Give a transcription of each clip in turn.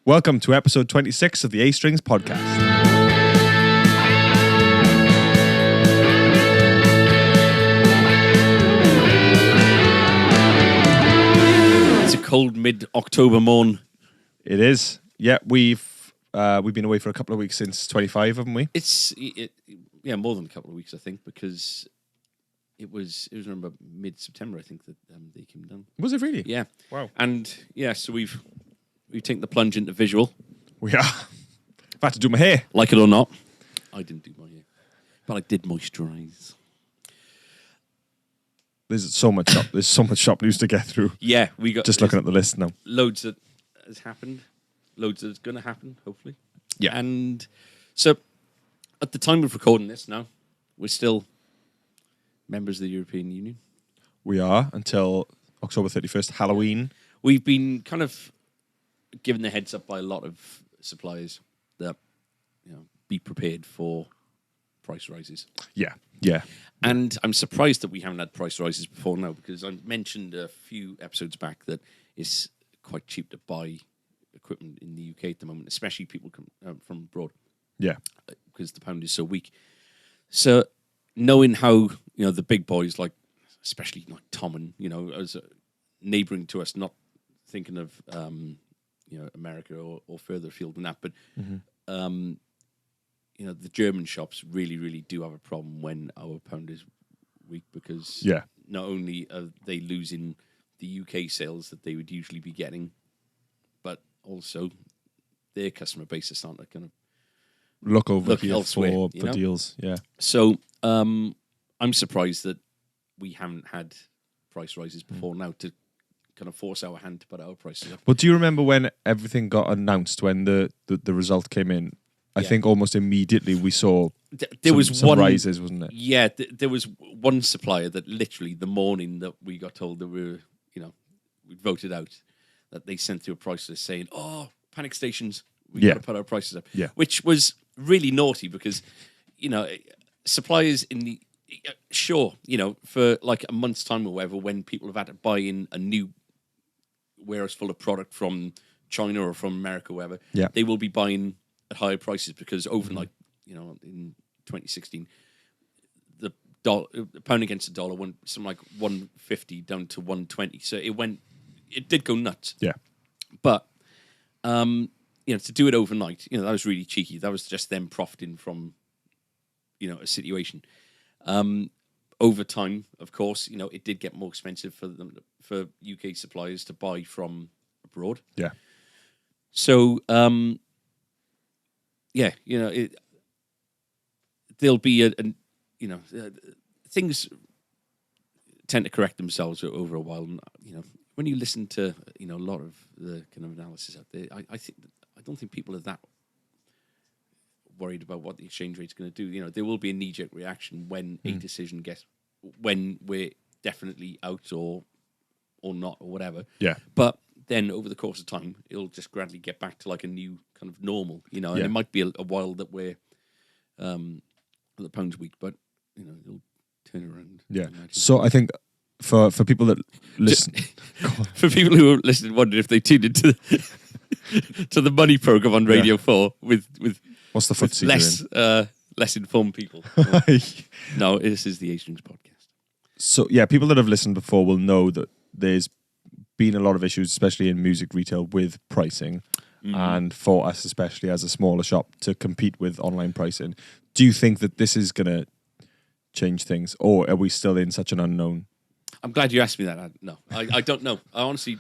Welcome to episode 26 of the A Strings podcast. It's a cold mid-October morn. It is. Yeah, we've been away for a couple of weeks since 25, haven't we? It's more than a couple of weeks, I think, because it was remember mid-September, I think, that they came down. Was it really? Yeah. Wow. And yeah, so we've taken the plunge into visual. We are. I've had to do my hair. Like it or not, I didn't do my hair, but I did moisturise. There's so much shop news to get through. Yeah, we got just looking at the list now. Loads that has happened, loads that's going to happen, hopefully. Yeah. And so, at the time of recording this, now we're still members of the European Union. We are until October 31st, Halloween. We've been kind of given the heads up by a lot of suppliers that be prepared for price rises. Yeah. And I'm surprised that we haven't had price rises before now, because I mentioned a few episodes back that it's quite cheap to buy equipment in the UK at the moment, especially people from abroad. Yeah. Because the pound is so weak. So knowing how, the big boys, like especially like Tom and, as neighbouring to us, not thinking of, America or further afield than that, but, the German shops really, really do have a problem when our pound is weak, because not only are they losing the UK sales that they would usually be getting, but also their customer base is starting to kind of look elsewhere for deals. Yeah. So I'm surprised that we haven't had price rises before now to kind of force our hand to put our prices up. But do you remember when everything got announced, when the result came in? I think almost immediately we saw some rises, wasn't it? Yeah, there was one supplier that literally the morning that we got told that we voted out, that they sent through a price list saying, "Oh, panic stations, we got to put our prices up." Yeah. Which was really naughty, because suppliers in the for like a month's time or whatever, when people have had to buy in a new warehouse full of product from China or from America or whatever, they will be buying at higher prices, because overnight, in 2016, the pound against the dollar went from like 150 down to 120. So it did go nuts. Yeah. But, to do it overnight, that was really cheeky. That was just them profiting from, a situation. Over time, of course, it did get more expensive for UK suppliers to buy from abroad. Yeah. So, there'll be things tend to correct themselves over a while. And, when you listen to, a lot of the kind of analysis out there, I don't think people are that worried about what the exchange rate's going to do. There will be a knee-jerk reaction when a decision when we're definitely out or not or whatever. Yeah. But then over the course of time, it'll just gradually get back to like a new kind of normal, and it might be a while that we're the pound's weak, but it'll turn around. Yeah. So I think for people that listen, for people who are listening, wondered if they tuned into to the money program on Radio 4 with what's the footsie less informed people. No, this is the A Strings podcast. So yeah, people that have listened before will know that there's been a lot of issues, especially in music retail, with pricing, and for us, especially as a smaller shop, to compete with online pricing. Do you think that this is going to change things, or are we still in such an unknown? I'm glad you asked me that. No, I don't know. I honestly,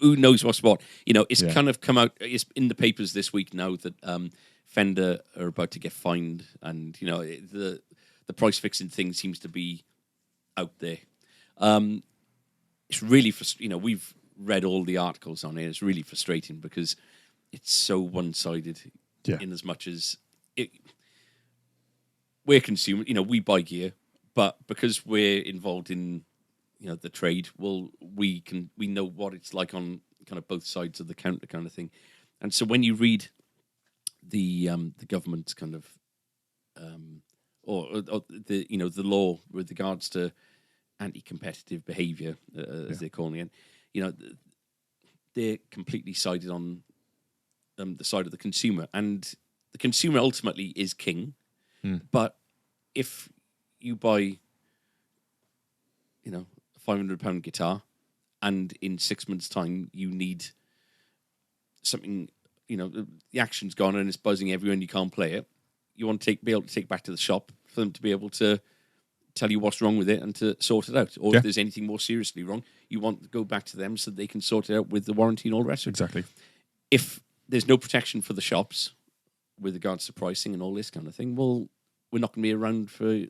who knows what's what? It's kind of come out. It's in the papers this week now that Fender are about to get fined, and the price fixing thing seems to be out there. It's really we've read all the articles on it. It's really frustrating because it's so one-sided. Yeah. In as much as we're consumers, we buy gear, but because we're involved in the trade, we know what it's like on kind of both sides of the counter kind of thing. And so when you read the government's kind of or the law with regards to anti-competitive behaviour, as they're calling it, they're completely sided on the side of the consumer, and the consumer ultimately is king. But if you buy, a £500 guitar, and in 6 months' time you need something, the action's gone and it's buzzing everywhere and you can't play it, you want to be able to take back to the shop for them to be able to tell you what's wrong with it and to sort it out. Or if there's anything more seriously wrong, you want to go back to them so they can sort it out with the warranty and all the rest of it. Exactly. If there's no protection for the shops with regards to pricing and all this kind of thing, well, we're not going to be around for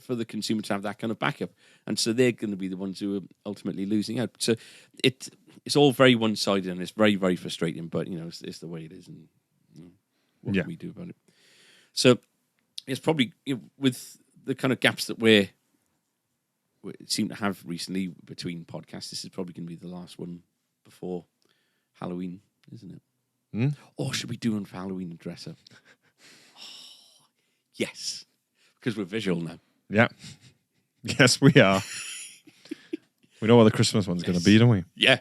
the consumer to have that kind of backup. And so they're going to be the ones who are ultimately losing out. So it's all very one-sided and it's very, very frustrating, but, it's the way it is. And what can we do about it? So it's probably, with the kind of gaps that we seem to have recently between podcasts, this is probably going to be the last one before Halloween, isn't it? Or should we do one for Halloween and dress up? Yes, because we're visual now. Yeah. Yes, we are. We know what the Christmas one's going to be, don't we? Yeah.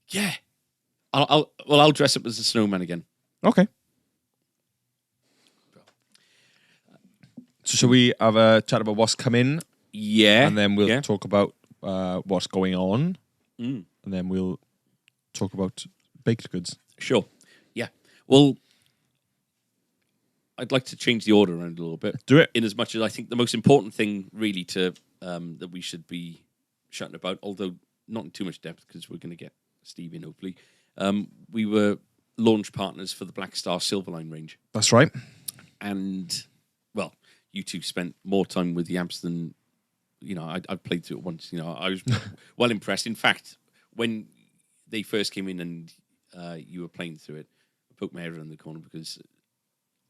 Yeah. I'll dress up as a snowman again. Okay. So shall we have a chat about what's come in? Yeah. And then we'll talk about what's going on. And then we'll talk about baked goods. Sure. Yeah. Well, I'd like to change the order around a little bit. Do it. In as much as I think the most important thing really to that we should be chatting about, although not in too much depth because we're going to get Steve in hopefully. We were launch partners for the Black Star Silverline range. That's right. And, well, you two spent more time with the amps than, I've played through it once. I was well impressed. In fact, when they first came in and you were playing through it, I poked my head around the corner because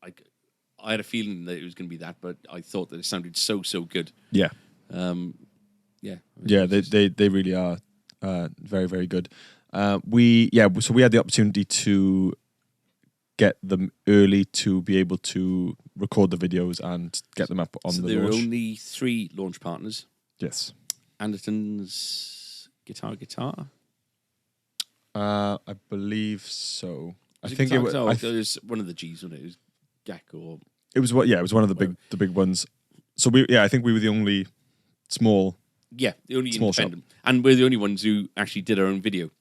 I had a feeling that it was going to be that, but I thought that it sounded so good. Yeah. Yeah. Yeah, they really are very, very good. So we had the opportunity to get them early to be able to record the videos and get them up on the launch. There were only 3 launch partners. Yes. Anderton's Guitar. I believe so. I Was think it it was. it was one of the G's, wasn't it? It was GAC or... It was what? Yeah, it was one of the big ones. So I think we were the only small. Yeah, the only small independent, shop. And we're the only ones who actually did our own video.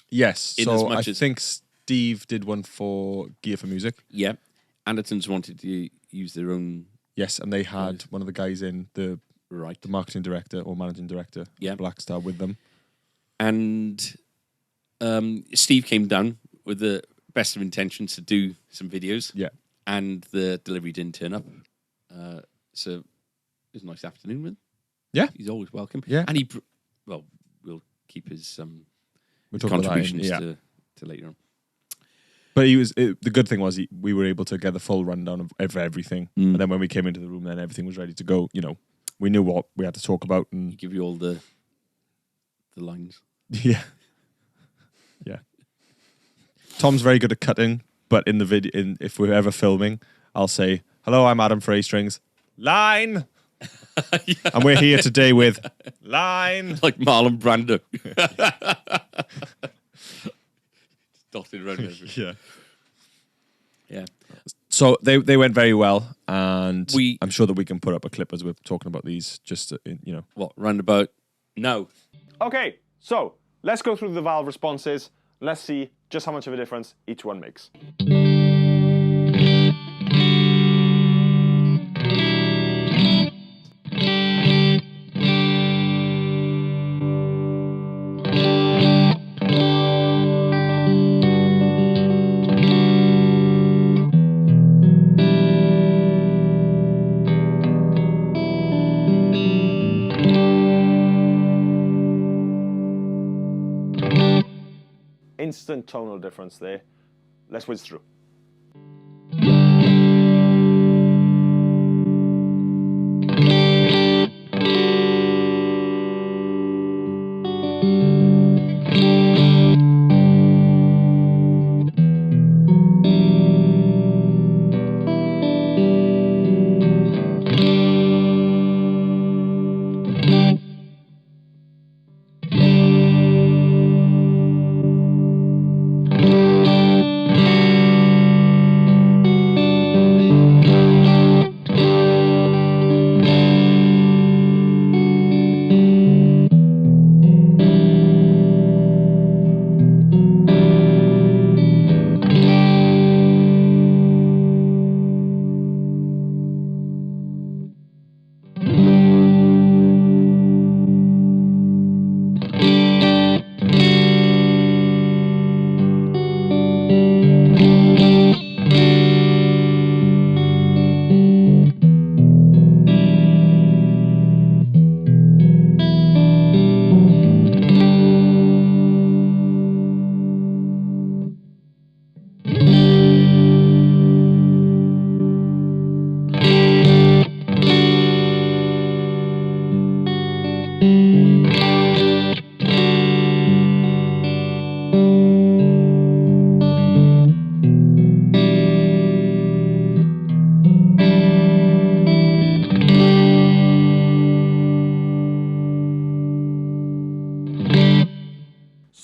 Yes, so I think Steve did one for Gear for Music. Yeah, Anderton's wanted to use their own. Yes, and they had one of the guys in the marketing director or managing director, Black Star, with them. And Steve came down with the best of intentions to do some videos. Yeah. And the delivery didn't turn up. So it was a nice afternoon with him. Yeah. He's always welcome. Yeah. And we'll keep his we'll talk contributions about that to later on. But the good thing was we were able to get the full rundown of everything. And then when we came into the room, then everything was ready to go. We knew what we had to talk about. And he give you all the lines. Yeah. Yeah. Tom's very good at cutting, but in the video, if we're ever filming, I'll say, "Hello, I'm Adam for A Strings. Line." And we're here today with line. Like Marlon Brando. Dotted around everything. Yeah. Yeah. So they went very well, and I'm sure that we can put up a clip as we're talking about these. Just what roundabout? No. Okay, so let's go through the valve responses. Let's see just how much of a difference each one makes. Instant tonal difference there. Let's whiz through.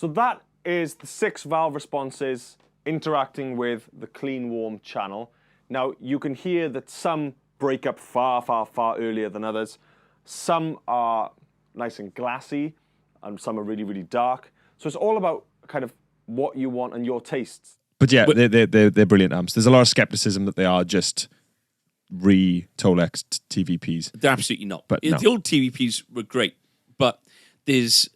So that is the 6 valve responses interacting with the clean warm channel. Now you can hear that some break up far, far, far earlier than others. Some are nice and glassy, and some are really, really dark. So it's all about kind of what you want and your tastes. But yeah, they're brilliant amps. There's a lot of skepticism that they are just re-Tolex TVPs. They're absolutely not. But no. The old TVPs were great, but these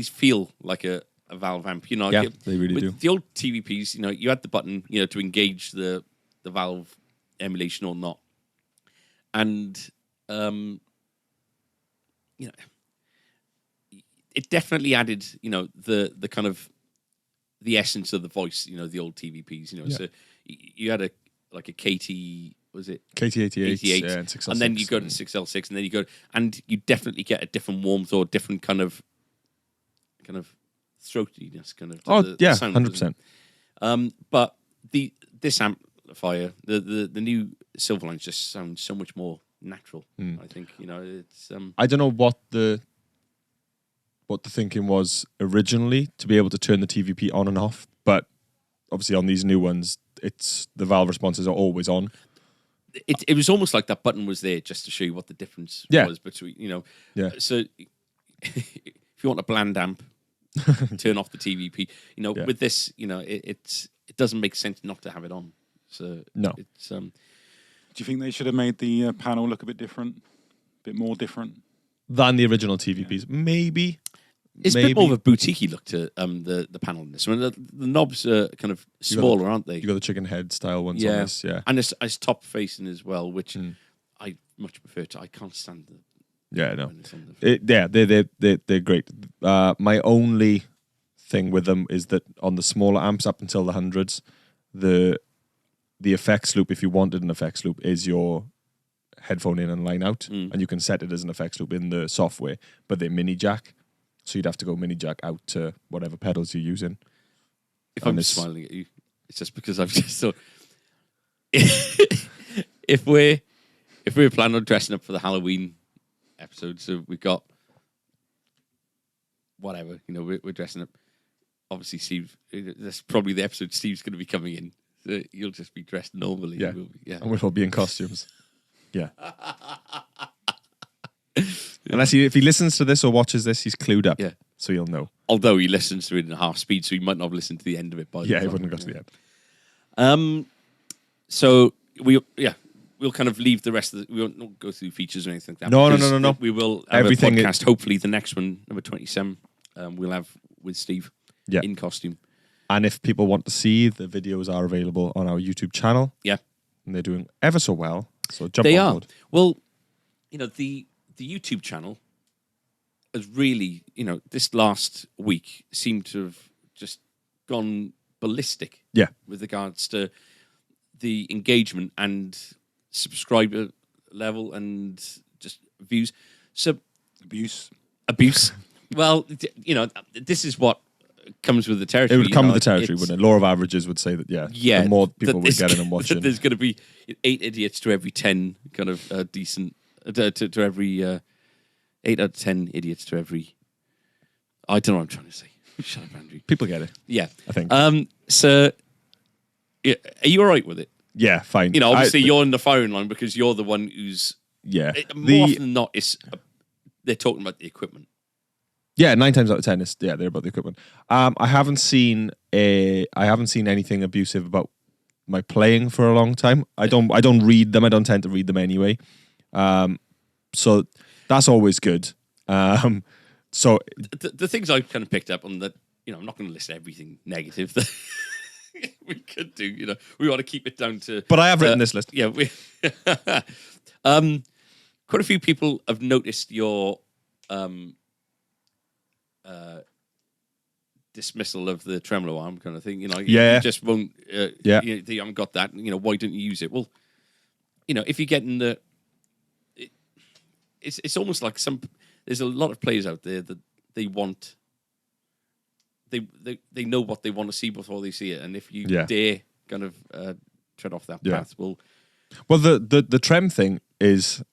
feel like a valve amp. You know, yeah, they really do. The old TVPs, you know, you had the button, you know, to engage the valve emulation or not, and you know, it definitely added, you know, the kind of the essence of the voice. You know, the old TVPs. You know, so you had a KT. Was it KT88? Yeah, and 6L6. And then you go to 6L6, and then you go, and you definitely get a different warmth or different kind of throatiness, kind of. The sound, 100%. But this amplifier, the new Silverlines, just sounds so much more natural. I think, you know, it's. I don't know what the thinking was originally to be able to turn the TVP on and off, but obviously on these new ones, it's the valve responses are always on. It was almost like that button was there just to show you what the difference was between, you know. Yeah. So if you want a bland amp, turn off the TVP. You know, with this, you know, it doesn't make sense not to have it on. So no. It's Do you think they should have made the panel look a bit different, a bit more different than the original TVPs? Yeah. Maybe. It's a bit more of a boutique-y look to the panel in this. I mean, the knobs are kind of smaller, aren't they? You got the chicken head style ones on this, and it's top facing as well, which I much prefer to. I can't stand the. Yeah, no. They're great. My only thing with them is that on the smaller amps up until the hundreds, the effects loop, if you wanted an effects loop, is your headphone in and line out, and you can set it as an effects loop in the software, but they're mini jack. So you'd have to go mini jack out to whatever pedals you're using. If I'm smiling at you, it's just because I've just thought if we're planning on dressing up for the Halloween episode, so we've got whatever, you know, we're dressing up. Obviously, Steve, that's probably the episode Steve's going to be coming in. So you'll just be dressed normally. Yeah, and we'll all be in costumes. Yeah. Unless if he listens to this or watches this, he's clued up. Yeah. So he'll know. Although he listens to it in half speed, so he might not have listened to the end of it. He wouldn't have got to the end. So we'll kind of leave the rest of we won't go through features or anything like that. No. We will have everything a podcast. Hopefully, the next one, number 27, we'll have with Steve in costume. And if people want to see, the videos are available on our YouTube channel. Yeah. And they're doing ever so well. So jump on board. Well, you know, the YouTube channel has really, you know, this last week seemed to have just gone ballistic. Yeah. With regards to the engagement and subscriber level and just views. So abuse. Well, you know, this is what comes with the territory. It would come with the territory, wouldn't it? Law of averages would say that, the more people we're getting and watching. There's going to be 8 idiots to every 10 kind of decent, to every 8 out of 10 idiots to every. I don't know what I'm trying to say. Shut up, Andrew. People get it. Yeah. I think. So, are you all right with it? Yeah, fine. You know, obviously you're in the firing line because you're the one who's. Yeah. More often than not, they're talking about the equipment. Yeah, 9 times out of 10 they're about the equipment. I haven't seen anything abusive about my playing for a long time. I don't read them. I don't tend to read them anyway. So that's always good. So the things I've kind of picked up on that, you know, I'm not going to list everything negative that we could do. You know, we want to keep it down to. But I have written this list. Yeah, quite a few people have noticed your dismissal of the tremolo arm kind of thing. You know, you just won't. You haven't got that. You know, why don't you use it? Well, you know, if you're getting it's almost like there's a lot of players out there that they want. They know what they want to see before they see it, and if you dare kind of tread off that path, well, the trem thing is.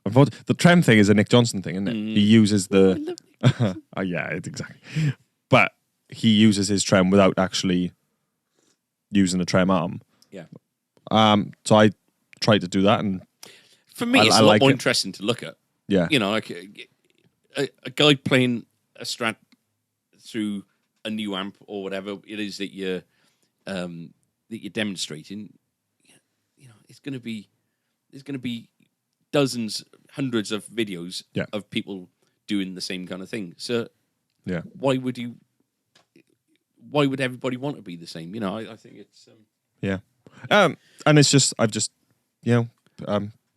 The trem thing is a Nick Johnson thing, isn't it? He uses the. Oh, yeah, exactly. But he uses his trem without actually using a trem arm. Yeah. So I tried to do that, and for me, it's a lot more interesting to look at. Yeah. You know, like a guy playing a Strat through a new amp or whatever it is that you're demonstrating. You know, there's going to be dozens, hundreds of videos of people doing the same kind of thing. So, why would everybody want to be the same? You know, I think it's and it's just I've just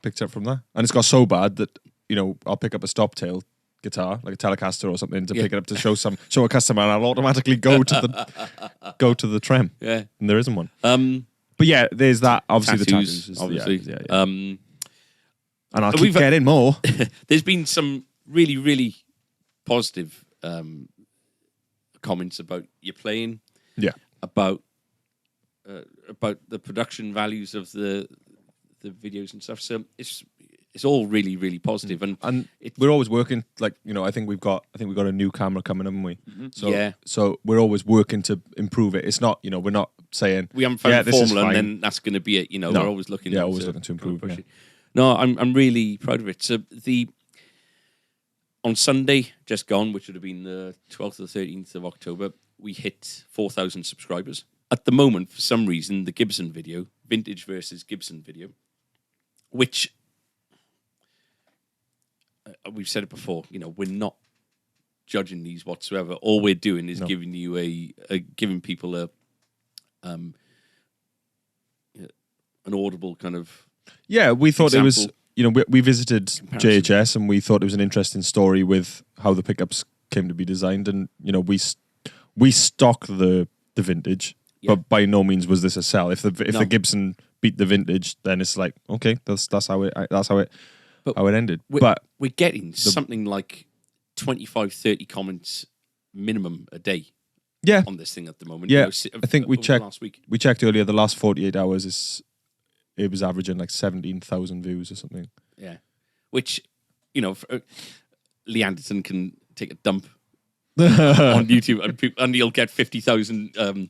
picked up from that, and it's got so bad that I'll pick up a stop tail guitar like a Telecaster or something to pick it up to show a customer, and I'll automatically go to the trem. Yeah, and there isn't one. But yeah, there's that. Obviously, tattoos, the tattoos. Obviously, and I'll keep getting more. There's been some really, really positive comments about your playing. Yeah. About the production values of the videos and stuff. So it's all really, really positive. And we're always working. Like I think we've got a new camera coming, haven't we? Mm-hmm. So we're always working to improve it. It's not we're not saying we haven't found the formula and then that's going to be it. No. We're always looking. Looking to improve. Yeah. No, I'm really proud of it. So on Sunday, just gone, which would have been the 12th or 13th of October, we hit 4,000 subscribers. At the moment, for some reason, the Gibson video, vintage versus Gibson video, which we've said it before, we're not judging these whatsoever. All we're doing is giving you giving people an audible kind of. Yeah, we thought example. It was. We visited Comparison. JHS and we thought it was an interesting story with how the pickups came to be designed, and we stock the vintage, but by no means was this a sell. If the Gibson beat the vintage, then it's like okay, that's how it ended. But we're getting something like 25, 30 comments minimum a day. Yeah. On this thing at the moment. Yeah, I think we checked last week. We checked earlier. The last 48 hours it was averaging like 17,000 views or something. Yeah, which Lee Anderson can take a dump on YouTube and he'll get 50,000 in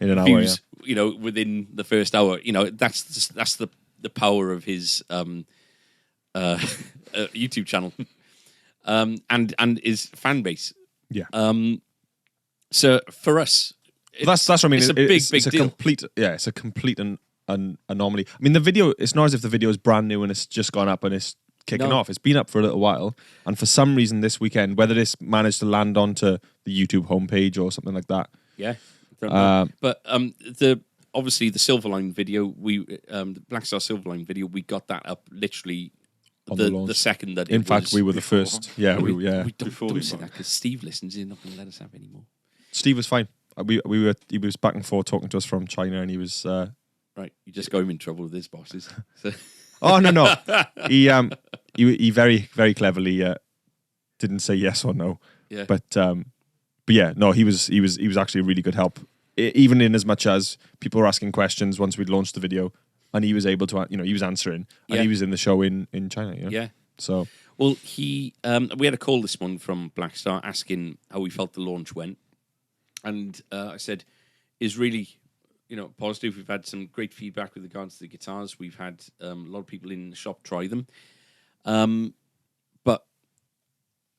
an views, hour. within the first hour. That's the power of his YouTube channel and his fan base. Yeah. So for us, that's what I mean. It's a big deal. It's a complete an anomaly. I mean, the video. It's not as if the video is brand new and it's just gone up and it's kicking off. It's been up for a little while, and for some reason this weekend, whether this managed to land onto the YouTube homepage or something like that. Yeah, don't know. But obviously the Silverline video, the Black Star Silverline video, we got that up literally the second that. In fact, we were the first. Yeah, we don't say that because Steve listens. He's not going to let us have any more. Steve was fine. He was back and forth talking to us from China, and he was right. You just got him in trouble with his bosses. So. Oh no! He very, very cleverly didn't say yes or no. Yeah. But yeah, no, he was actually a really good help. Even in as much as people were asking questions once we'd launched the video, and he was able to, he was answering, and he was in the show in China. Yeah. So well, we had a call this morning from Black Star asking how we felt the launch went, and I said, "Is really." Positive. We've had some great feedback with regards to the guitars. We've had a lot of people in the shop try them. But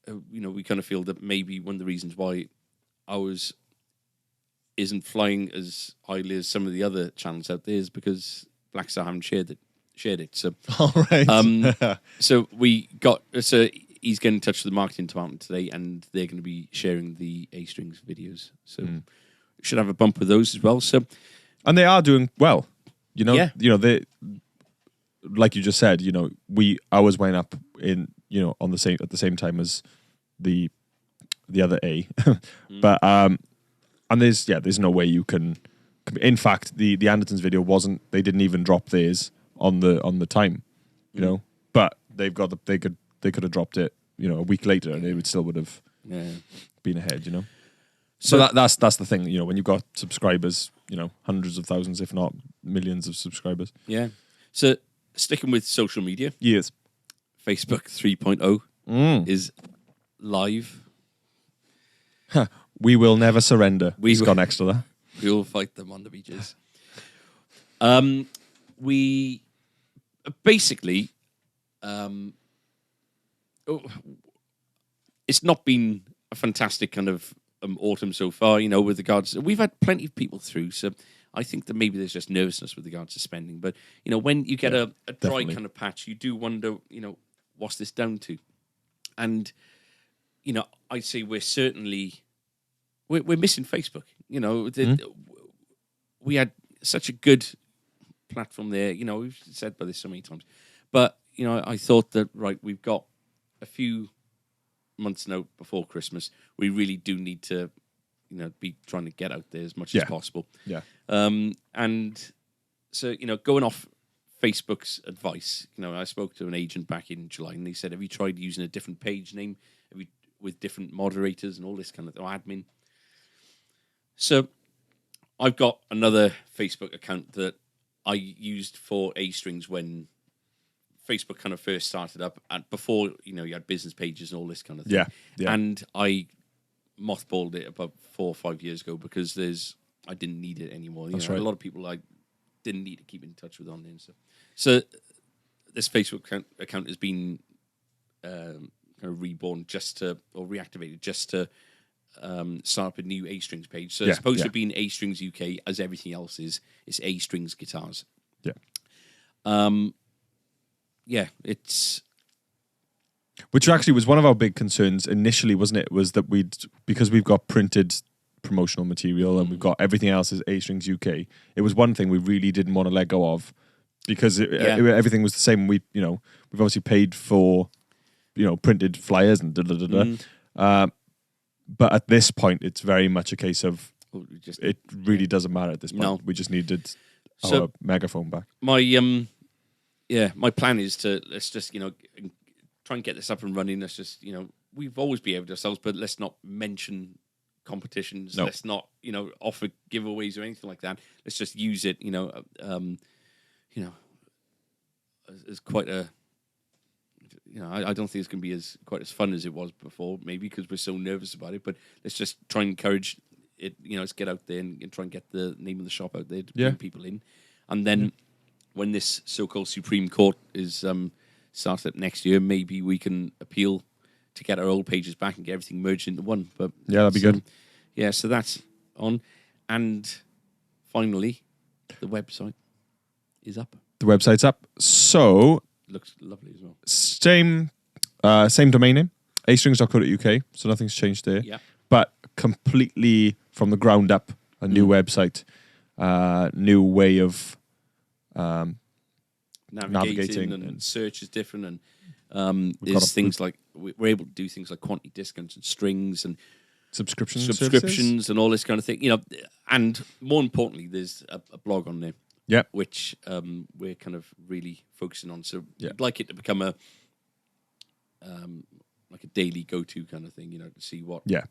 we kind of feel that maybe one of the reasons why ours isn't flying as highly as some of the other channels out there is because Black Star haven't shared it. So, all right. So he's getting in touch with the marketing department today, and they're going to be sharing the A strings videos. So should have a bump with those as well. So. And they are doing well, Yeah. They, like you just said, ours went up in, on the same at the same time as the other A, but and there's no way you can. In fact, the Andertons video wasn't. They didn't even drop theirs on the time, But they could have dropped it, a week later, and it would have been ahead, So that's the thing, when you've got subscribers, hundreds of thousands, if not millions of subscribers. Yeah. So sticking with social media. Yes. Facebook 3.0 is live. We will never surrender. He's got next to that. We will fight them on the beaches. We basically, it's not been a fantastic kind of autumn so far, with regards. We've had plenty of people through, so I think that maybe there's just nervousness with regards to spending. But, when you get a dry definitely. kind of patch, you do wonder, what's this down to? And, I'd say we're certainly, we're missing Facebook. We had such a good platform there. We've said about this so many times. But, I thought that, right, we've got a few months now before Christmas. We really do need to, be trying to get out there as much as possible. Yeah. And so, going off Facebook's advice, I spoke to an agent back in July and they said, have you tried using a different page name with different moderators and all this kind of thing, or admin? So I've got another Facebook account that I used for A-strings when Facebook kind of first started up, and before, you had business pages and all this kind of thing. Yeah. And I mothballed it about 4 or 5 years ago because I didn't need it anymore. That's right. A lot of people I didn't need to keep in touch with on there and stuff. So this Facebook account has been kind of reborn or reactivated just to start up a new A-strings page. So it's supposed to be A-strings UK, as everything else is. It's A-strings guitars. Yeah. It's... Which actually was one of our big concerns initially, wasn't it? Was that because we've got printed promotional material and we've got everything else is A-strings UK. It was one thing we really didn't want to let go of because everything was the same. We've obviously paid for, printed flyers and but at this point, it's very much a case of it really doesn't matter at this point. No. We just needed our megaphone back. My plan is to let's just try and get this up and running. Let's just we've always behaved ourselves, but let's not mention competitions. No. Let's not offer giveaways or anything like that. Let's just use it as quite a I don't think it's going to be quite as fun as it was before, maybe because we're so nervous about it. But let's just try and encourage it. Let's get out there and try and get the name of the shop out there to bring people in. And then when this so-called Supreme Court is started up next year, maybe we can appeal to get our old pages back and get everything merged into one. But yeah, that'd be good. Yeah, so that's on. And finally, the website is up. The website's up. So Looks lovely as well. Same domain name, astrings.co.uk. So nothing's changed there. Yeah. But completely from the ground up, a new website, new way of navigating and search is different, and there's things like we're able to do things like quantity discounts and strings and subscriptions and all this kind of thing. And more importantly, there's a blog on there. Yeah, which we're kind of really focusing on. So I'd like it to become a daily go-to kind of thing, to see what. Yeah,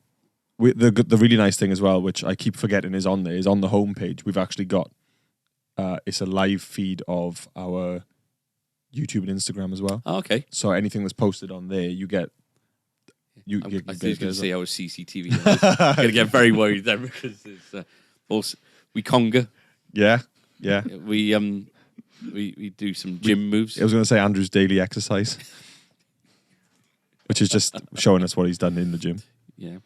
the really nice thing as well, which I keep forgetting is on there, is on the homepage. We've actually got it's a live feed of our YouTube and Instagram as well. Oh, okay. So anything that's posted on there, you get. I was going to say our CCTV. I'm going to get very worried then because it's also we conga. Yeah. We do some gym moves. I was going to say Andrew's daily exercise, which is just showing us what he's done in the gym. Yeah,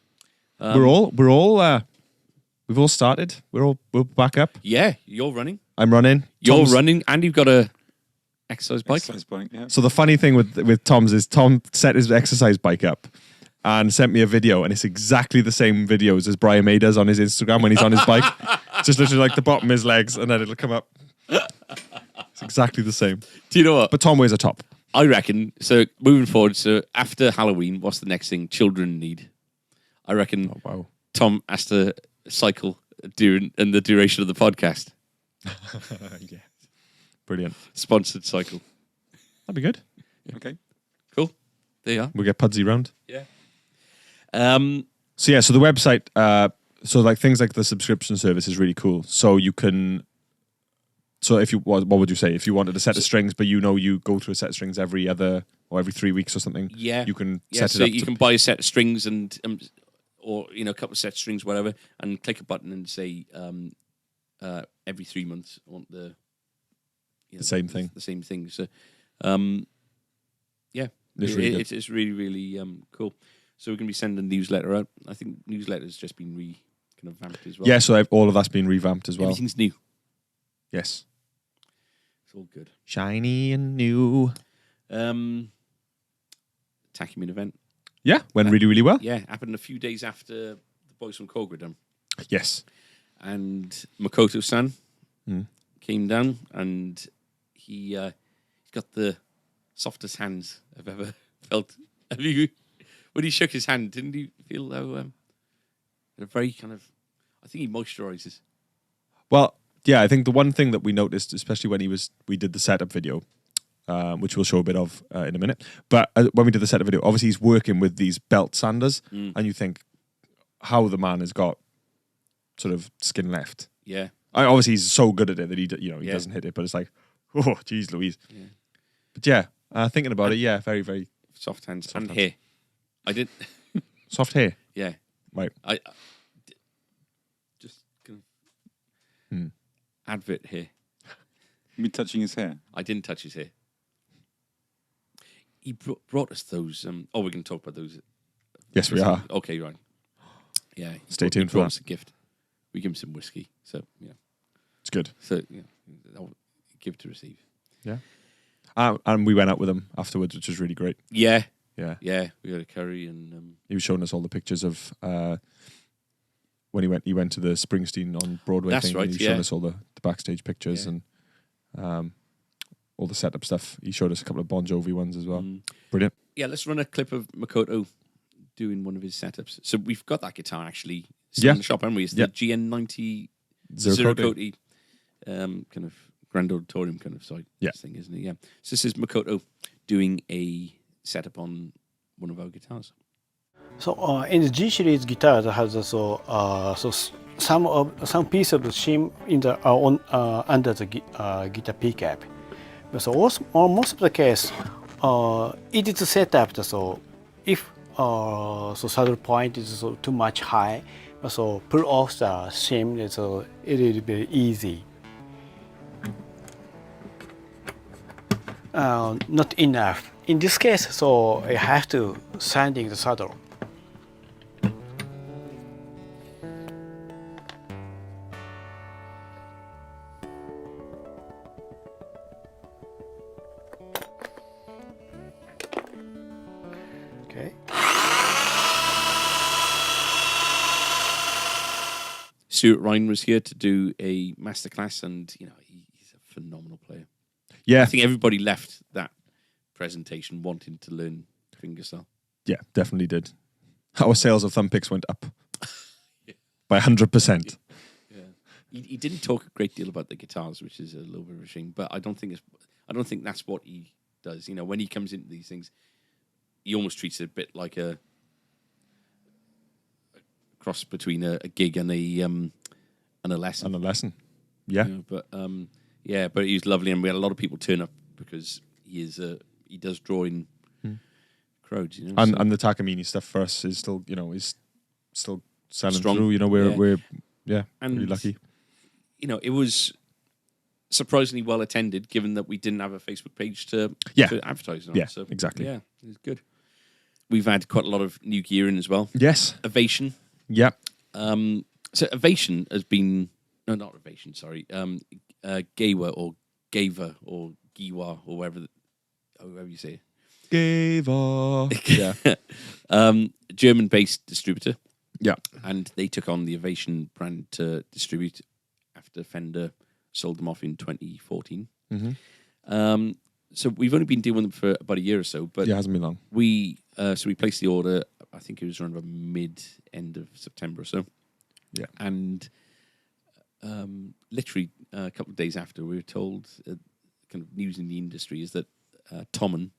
we've all started. We're back up. Yeah, you're running. I'm running. You're running, and you've got a exercise bike. Yeah. So the funny thing with Tom's is Tom set his exercise bike up and sent me a video, and it's exactly the same videos as Brian May does on his Instagram when he's on his bike. Just literally like the bottom of his legs, and then it'll come up. It's exactly the same. Do you know what? But Tom wears a top. I reckon, so moving forward, so after Halloween, what's the next thing children need? I reckon Tom has to cycle during the duration of the podcast. Yeah. Brilliant. Sponsored cycle. That'd be good. Okay. Cool. There you are. We'll get Pudsey round. Yeah. So the website, so like things like the subscription service is really cool. So you can So if you what would you say if you wanted a set of strings, but you go through a set of strings every 3 weeks or something? Yeah, you can yeah. set So it up. you can buy a set of strings and or a couple of sets of strings, whatever, and click a button and say every 3 months I want the same thing. The same thing. So yeah, It's really good. it's really really cool. So we're going to be sending a newsletter out. I think newsletter's just been kind of vamped as well. Yeah, so all of that's been revamped as well. Everything's new. Yes. It's all good. Shiny and new. Tacumin event. Yeah, went really, really well. Yeah, happened a few days after the boys from Kogra done. Yes. And Makoto-san came down, and he's got the softest hands I've ever felt. When he shook his hand, didn't you feel a very kind of? I think he moisturizes. Well, yeah, I think the one thing that we noticed, especially when we did the setup video, which we'll show a bit of in a minute. But when we did the setup video, obviously he's working with these belt sanders, and you think how the man has got sort of skin left. Yeah. Obviously he's so good at it that he doesn't hit it, but it's like, oh, geez, Louise. Yeah. But yeah, thinking about it, yeah, very, very soft hands and hair. I did soft hair. Yeah. Right. I just kind of advert here. You mean touching his hair? I didn't touch his hair. He brought us those. We're going to talk about those. Yes, we are. Okay, right. Yeah. Stay tuned for that. Us a gift. We give him some whiskey, so yeah, it's good. So I'll give to receive. Yeah. And we went out with him afterwards, which was really great. Yeah. Yeah. Yeah. We had a curry, and he was showing us all the pictures of when he went to the Springsteen on Broadway. That's thing, right. And he showed us all the backstage pictures and all the setup stuff. He showed us a couple of Bon Jovi ones as well. Brilliant. Yeah, let's run a clip of Makoto doing one of his setups. So we've got that guitar actually still in the shop, haven't we? It's the GN90 Zero Coty kind of Grand Auditorium kind of thing, isn't it? Yeah. So this is Makoto doing a setup on one of our guitars. So in the G series guitar that has some piece of the shim in the under the guitar pickup. So on most of the case, it is set up so if saddle point is too much high, so pull off the shim is it will be easy. Not enough. In this case, so I have to sanding the saddle. Okay. Stuart Ryan was here to do a masterclass, and he's a phenomenal player. Yeah, I think everybody left that presentation wanting to learn fingerstyle. Yeah, definitely did. Our sales of thumb picks went up by 100%. Yeah, he didn't talk a great deal about the guitars, which is a little bit of a shame. But I don't think that's what he does. When he comes into these things, he almost treats it a bit like a cross between a gig and a lesson. And a lesson, yeah. But he was lovely, and we had a lot of people turn up because he does draw in crowds, And the Takamine stuff for us is still, is still selling strong. through. We're and really lucky. It was surprisingly well attended, given that we didn't have a Facebook page to advertise on. Yeah, so, exactly. Yeah, it was good. We've had quite a lot of new gear in as well. Yes. Ovation. Yeah. So Ovation has been not Ovation. Sorry. Gawa or Gava or Giwa or however you say it. Gava. Yeah. German-based distributor. Yeah. And they took on the Ovation brand to distribute after Fender sold them off in 2014. Mm-hmm. So we've only been dealing with them for about a year or so, but it hasn't been long. We placed the order. I think it was around about end of September or so. Yeah. And literally a couple of days after, we were told, kind of news in the industry is that Tommen,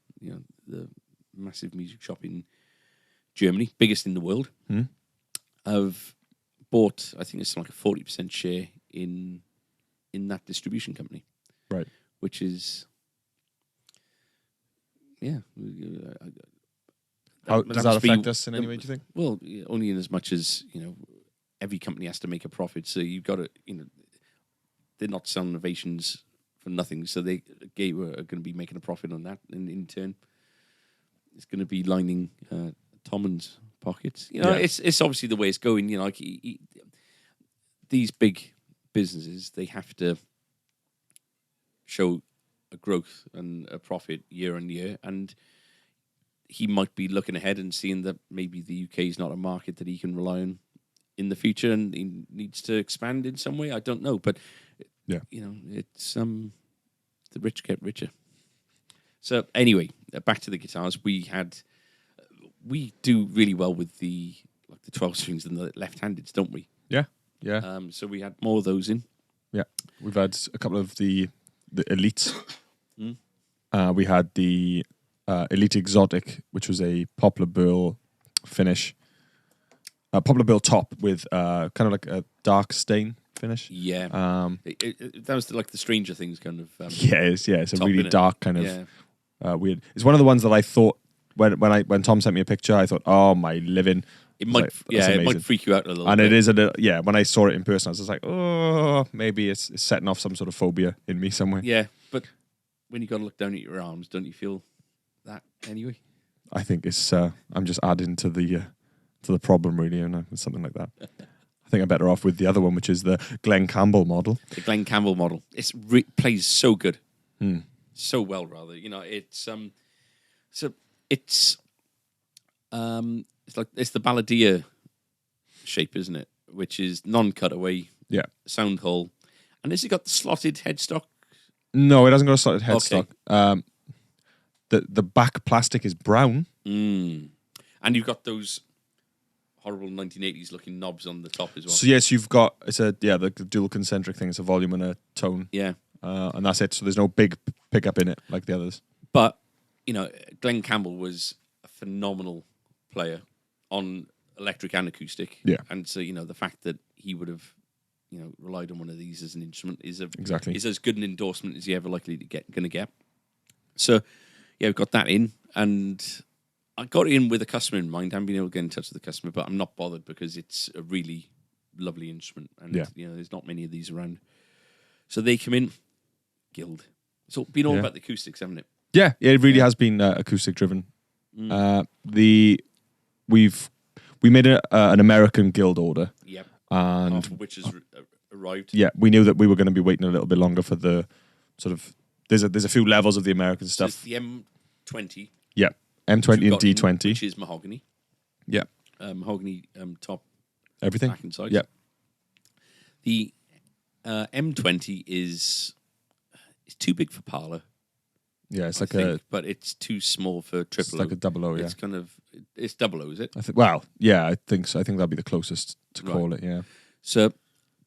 the massive music shop in Germany, biggest in the world, have bought, I think it's like a 40% share in that distribution company. Right. which is yeah. How does that must be- affect us in any way, do you think? Well, only in as much as every company has to make a profit, so you've got to they're not selling innovations for nothing, so they are going to be making a profit on that, and in turn, it's going to be lining Tommen's pockets. It's obviously the way it's going. These big businesses, they have to show a growth and a profit year on year, and he might be looking ahead and seeing that maybe the UK is not a market that he can rely on in the future, and he needs to expand in some way. I don't know, but it's the rich get richer. So anyway, back to the guitars. We do really well with the 12 strings and the left-handeds, don't we? Yeah, yeah, So we had more of those in. yeah. We've had a couple of the elites. We had the Elite Exotic, which was a poplar burl finish, poplar burl top with kind of like a dark stain finish. Yeah, that was like the Stranger Things kind of. It's a top, really innit? dark kind of weird. It's one of the ones that I thought when Tom sent me a picture, I thought, oh my living. It I was might, like, that's it amazing. might freak you out a little And bit. it is a little, when I saw it in person, I was just like, oh, maybe it's setting off some sort of phobia in me somewhere. Yeah, but when you got to look down at your arms, don't you feel that anyway? I think it's, I'm just adding to the problem, really, and something like that. I think I'm better off with the other one, which is the Glenn Campbell model. The Glenn Campbell model. It plays so good, so well. Rather, it's it's the balladeer shape, isn't it? Which is non-cutaway, Yeah. sound hole, and has it got the slotted headstock? No, it hasn't got a slotted Okay. headstock. The back plastic is brown. And you've got those horrible 1980s looking knobs on the top as well. So yes, you've got the dual concentric thing. It's a volume and a tone. Yeah, And that's it. So there's no big pickup in it like the others. but Glenn Campbell was a phenomenal player on electric and acoustic. Yeah. And so the fact that he would have relied on one of these as an instrument is Exactly. is as good an endorsement as you're ever likely to get. So we've got that in, and I got it in with a customer in mind. I haven't been able to get in touch with the customer, but I'm not bothered because it's a really lovely instrument, and there's not many of these around. So they come in, Guild. It's been all about the acoustics, haven't it? Yeah, it really has been acoustic driven. We made an American Guild order. Yep. And half of which has arrived. yeah, we knew that we were going to be waiting a little bit longer for the sort of. There's a few levels of the American So stuff. it's the M20. Yeah, M20 and D20. Which is mahogany. Yeah, Mahogany top, everything. back and sides. Yeah, The M20 is too big for parlor. yeah. It's I like think, but it's too small for it's triple. like a double O. Yeah, It's double O, is it? I think. Well, yeah, I think so. I think that'd be the closest to Right. call it. Yeah, So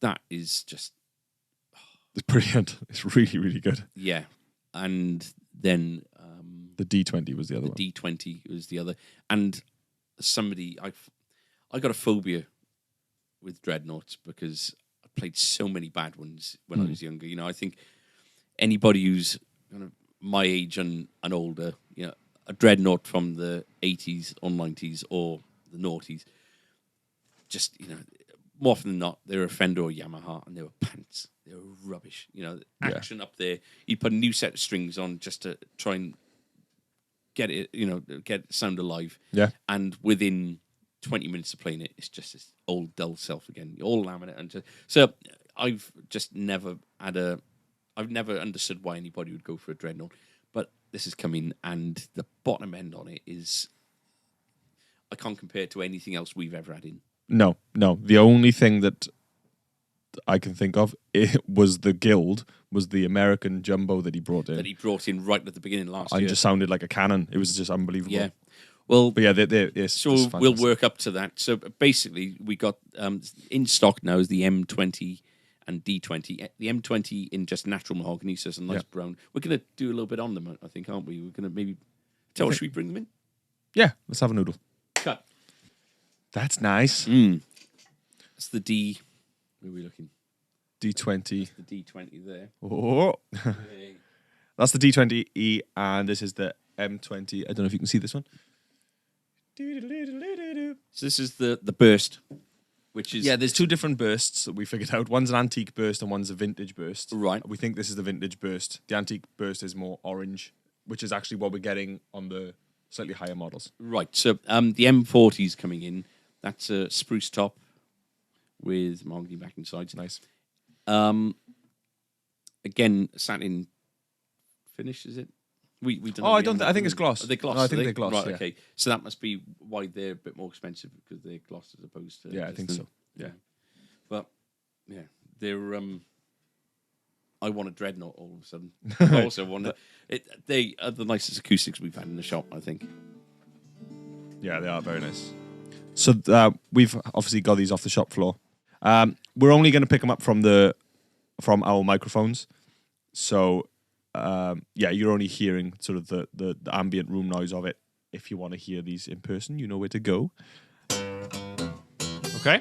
that is just it's brilliant. It's really, really good. yeah. And then The D20 was the other the one. D20 was the other. And I got a phobia with dreadnoughts because I played so many bad ones when I was younger. I think anybody who's kind of my age and older, a dreadnought from the 80s or 90s or the noughties, just, more often than not, they were a Fender or Yamaha, and they were pants. They were rubbish. Action up there. You put a new set of strings on just to try and get it, get it sound alive. Yeah. And within 20 minutes of playing it, it's just this old dull self again. All laminate and so I've just never I've never understood why anybody would go for a dreadnought. But this is coming, and the bottom end on it is I can't compare it to anything else we've ever had in. No. The only thing that I can think of was the Guild, was the American Jumbo that he brought in. That he brought in right at the beginning last and year. just sounded like a cannon. It was just unbelievable. Yeah. Well, But yeah, it's so fantastic. we'll work up to that. So basically, we got in stock now is the M20 and D20. The M20 in just natural mahogany, so it's a nice brown. We're going to do a little bit on them, I think, aren't we? We're going to maybe should we bring them in? Yeah, let's have a noodle. Cut. That's nice. That's the D. Where are we looking? D20. The D20 there. Oh. Hey. That's the D20E, and this is the M20. I don't know if you can see this one. So this is the burst, which is... Yeah, there's two different bursts that we figured out. One's an antique burst and one's a vintage burst. Right. We think this is the vintage burst. The antique burst is more orange, which is actually what we're getting on the slightly higher models. Right. So the M40 is coming in. That's a spruce top with mahogany backing sides. Nice. Again, satin finish, is it? We don't. Oh, I don't. I think it's gloss. Are they gloss? No, I think are they're gloss. Right. Yeah. Okay. So that must be why they're a bit more expensive, because they're gloss as opposed to. Yeah, I think so. Yeah. But yeah, they're. I want a dreadnought all of a sudden. I also want it. They are the nicest acoustics we've had in the shop, I think. Yeah, they are very nice. So we've obviously got these off the shop floor. We're only going to pick them up from our microphones. So yeah, you're only hearing sort of the ambient room noise of it. If you want to hear these in person, you know where to go. Okay.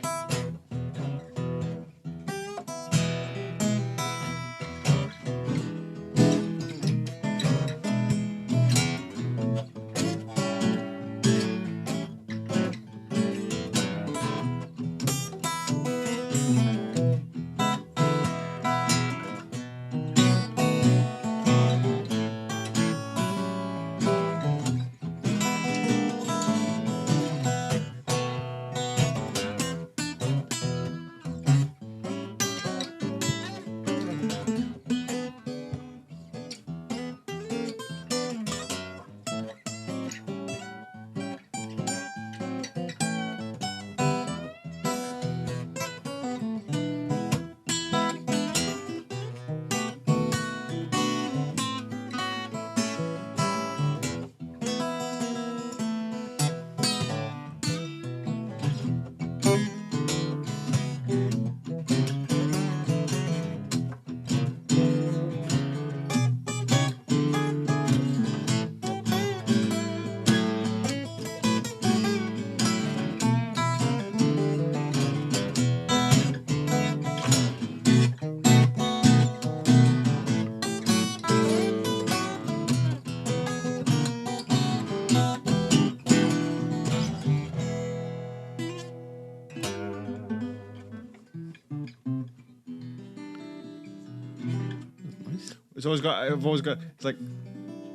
It's always got. I've always got. It's like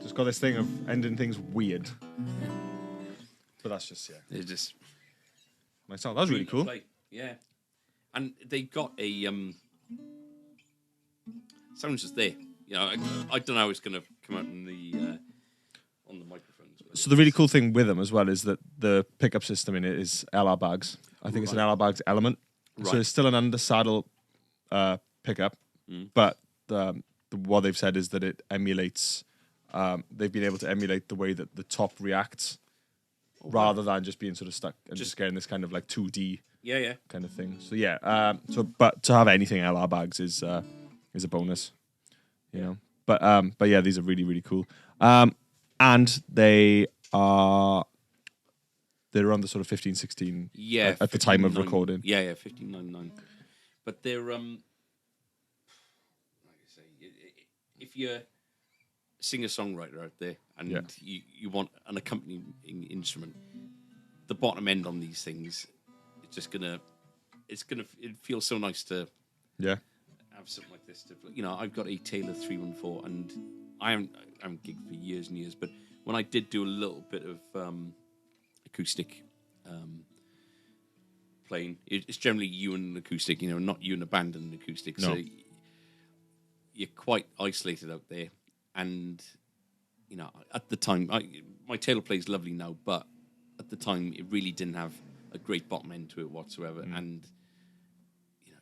just got this thing of ending things weird. But that's just They're just myself. That was really cool. play. Yeah, and they got a sounds just there. You know, I don't know how it's going to come out on the microphones. So the really cool thing with them as well is that the pickup system in it is LR bags. I think it's an LR bags element. Right. So it's still an under saddle pickup, but what they've said is that it emulates. They've been able to emulate the way that the top reacts, rather than just being sort of stuck and just getting this kind of like 2D kind of thing. So yeah, but to have anything LR bags is a bonus, you know. But yeah, these are really really cool. And they're on the sort of 15, 16 at the time of recording. Yeah, 1599. But they're like I say, if you're a singer-songwriter out there and you want an accompanying instrument, the bottom end on these things, it feels so nice to have something like this. You know, I've got a Taylor 314, and I haven't gigged for years and years, but when I did do a little bit of acoustic playing, it's generally you and an acoustic, you know, not you and a band and an acoustic. No. So you're quite isolated out there, and you know, at the time, my Taylor plays lovely now, but at the time, it really didn't have a great bottom end to it whatsoever, and you know,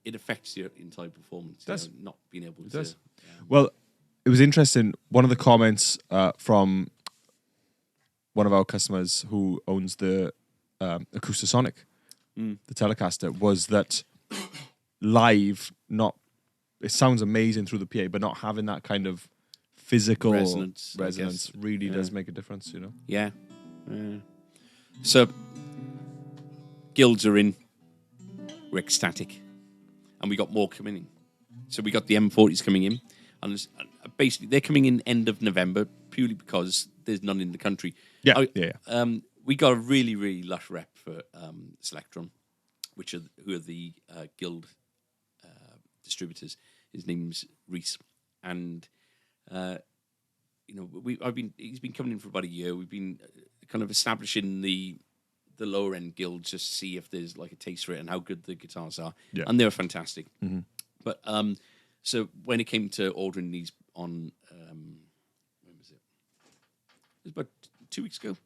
it affects your entire performance. You know, not being able to. Does. Well, it was interesting. One of the comments from one of our customers who owns the Acoustasonic, the Telecaster, was that live, it sounds amazing through the PA, but not having that kind of physical resonance really does make a difference, you know? Yeah. So, guilds are in. We're ecstatic. and we got more coming in. So we got the M40s coming in, and basically they're coming in end of November purely because there's none in the country. Yeah, We got a really, really lush rep for Selectron, who are the Guild distributors. His name's Reese, and he's been coming in for about a year. We've been kind of establishing the lower end guilds just to see if there's like a taste for it and how good the guitars are, and they were fantastic. Mm-hmm. But so when it came to ordering these on, when was it? It was about 2 weeks ago.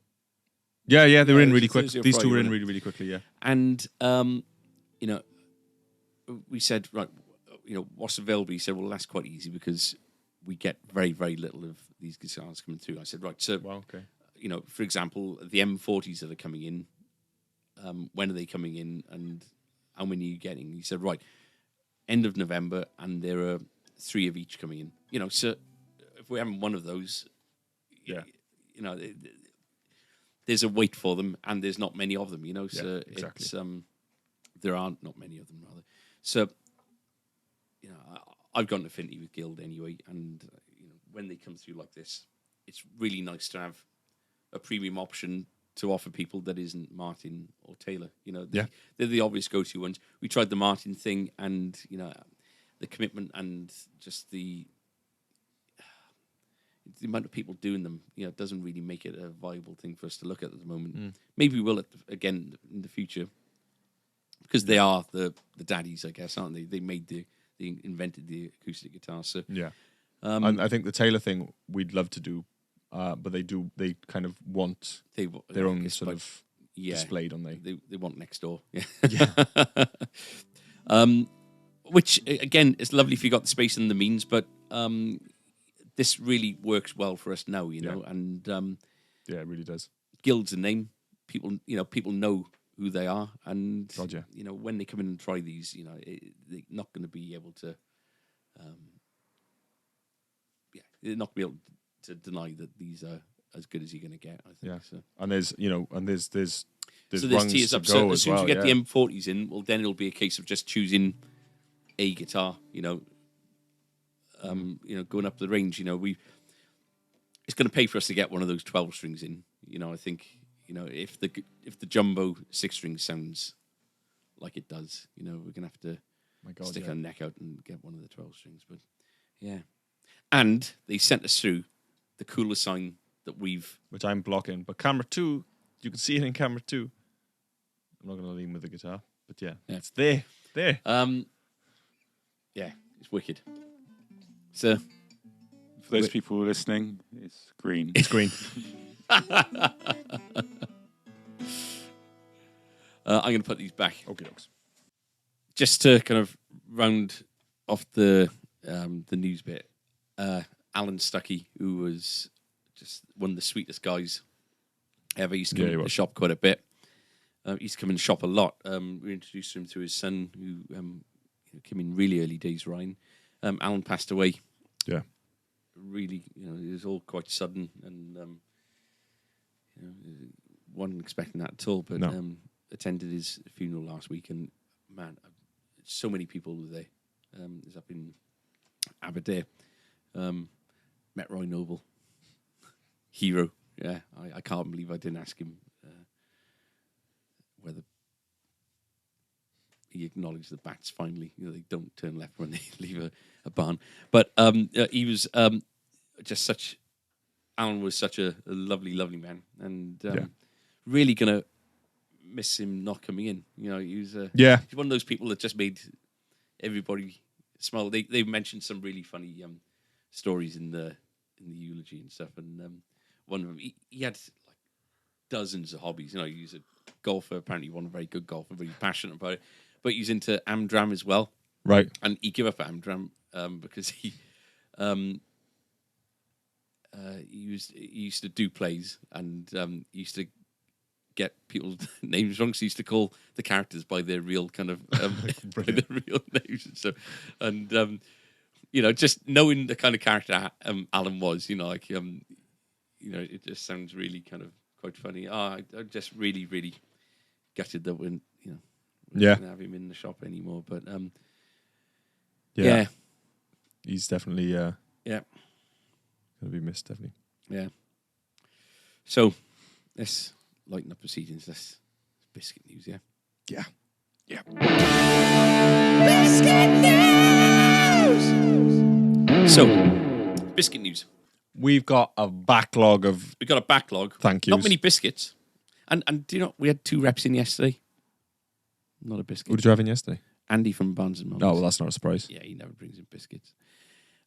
Yeah, they were in really quick. Thursday or These two Friday, were in wasn't it? really, really quickly, yeah. And we said, right, what's available? He said, well, that's quite easy because we get very, very little of these guitars coming through. I said, right, so Wow, okay. For example, the M40s that are coming in, when are they coming in and how many are you getting? He said, right, end of November, and there are 3 of each coming in. So if we haven't one of those, Yeah. there's a wait for them, and there's not many of them. So exactly. it's there aren't not many of them rather. So I've got an affinity with Guild anyway, and when they come through like this, it's really nice to have a premium option to offer people that isn't Martin or Taylor. They're the obvious go-to ones. We tried the Martin thing, and the commitment and just the amount of people doing them, doesn't really make it a viable thing for us to look at the moment. Maybe we will again in the future, because they are the daddies, I guess, aren't they? They invented the acoustic guitar. So yeah, and I think the Taylor thing we'd love to do, but they kind of want their own sort of display, don't they? They want next door. Yeah. Yeah. Which again is lovely if you got the space and the means, but this really works well for us now, and yeah, it really does. Guild's a name. People know who they are, and Roger. when they come in and try these, they're not going to be able to they're not going to be able to deny that these are as good as you're going to get, I think. Yeah. So. And there's So there's rungs tiers to up. go So as as soon as well, you get yeah. the M40s in, well, then it'll be a case of just choosing a guitar. Going up the range. It's going to pay for us to get one of those 12 strings in. I think if the jumbo 6-string sounds like it does, we're going to have to stick our neck out and get one of the 12 strings. But yeah, and they sent us through the coolest sign that which I'm blocking, but camera 2, you can see it in camera 2. I'm not going to lean with the guitar, but yeah. It's there. Yeah, it's wicked. So, for those people listening, it's green. It's green. I'm going to put these back. Okay, dokes. Just to kind of round off the news bit, Alan Stuckey, who was just one of the sweetest guys ever. He used to come to the shop quite a bit. He used to come in the shop a lot. We introduced him to his son, who came in really early days, Ryan. Alan passed away. Yeah. Really, it was all quite sudden, and wasn't expecting that at all. But attended his funeral last week, and man, so many people were there. It was up in Aberdare. Met Roy Noble, hero. Yeah, I can't believe I didn't ask him whether he acknowledged the bats finally. They don't turn left when they leave a barn. But he was just Alan was such a lovely, lovely man, and really gonna miss him not coming in. He was he's one of those people that just made everybody smile. They mentioned some really funny stories in the eulogy and stuff, and one of them he had like dozens of hobbies. He was a golfer. Apparently, one very good golfer, very passionate about it. But he's into Amdram as well, right? And he gave up Amdram because he used to do plays, and he used to get people's names wrong. So he used to call the characters by their real kind of by their real names and stuff. And just knowing the kind of character Alan was, it just sounds really kind of quite funny. I'm just really, really gutted that we're not going to have him in the shop anymore. But Yeah. He's definitely Yeah. going to be missed, definitely. Yeah. So let's lighten up proceedings. Let's biscuit news, yeah. Yeah. So, biscuit news. We've got a backlog of We've got a backlog. thank yous. Not many biscuits. And do you know, we had 2 reps in yesterday. Not a biscuit. Who did you have in yesterday? Andy from Barnes and Nobles. Oh, well, that's not a surprise. Yeah, he never brings in biscuits.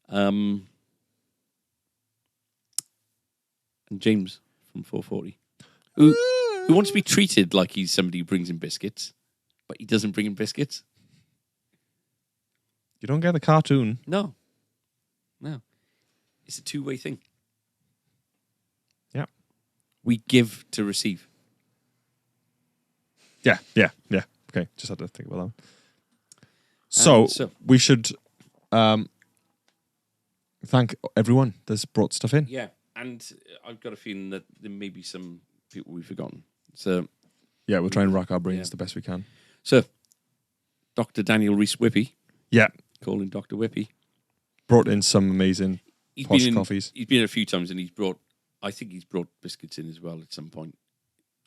And James from 440. Who wants to be treated like he's somebody who brings in biscuits, but he doesn't bring in biscuits? You don't get the cartoon. No. It's a two-way thing. Yeah. We give to receive. Yeah. Okay, just had to think about that. So we should thank everyone that's brought stuff in. Yeah, and I've got a feeling that there may be some people we've forgotten. So Yeah, we'll try and rack our brains the best we can. So, Dr. Daniel Rees-Whippy, Yeah, call him Dr. Whippy. brought in some amazing posh coffees. He's been in a few times, and I think he's brought biscuits in as well at some point.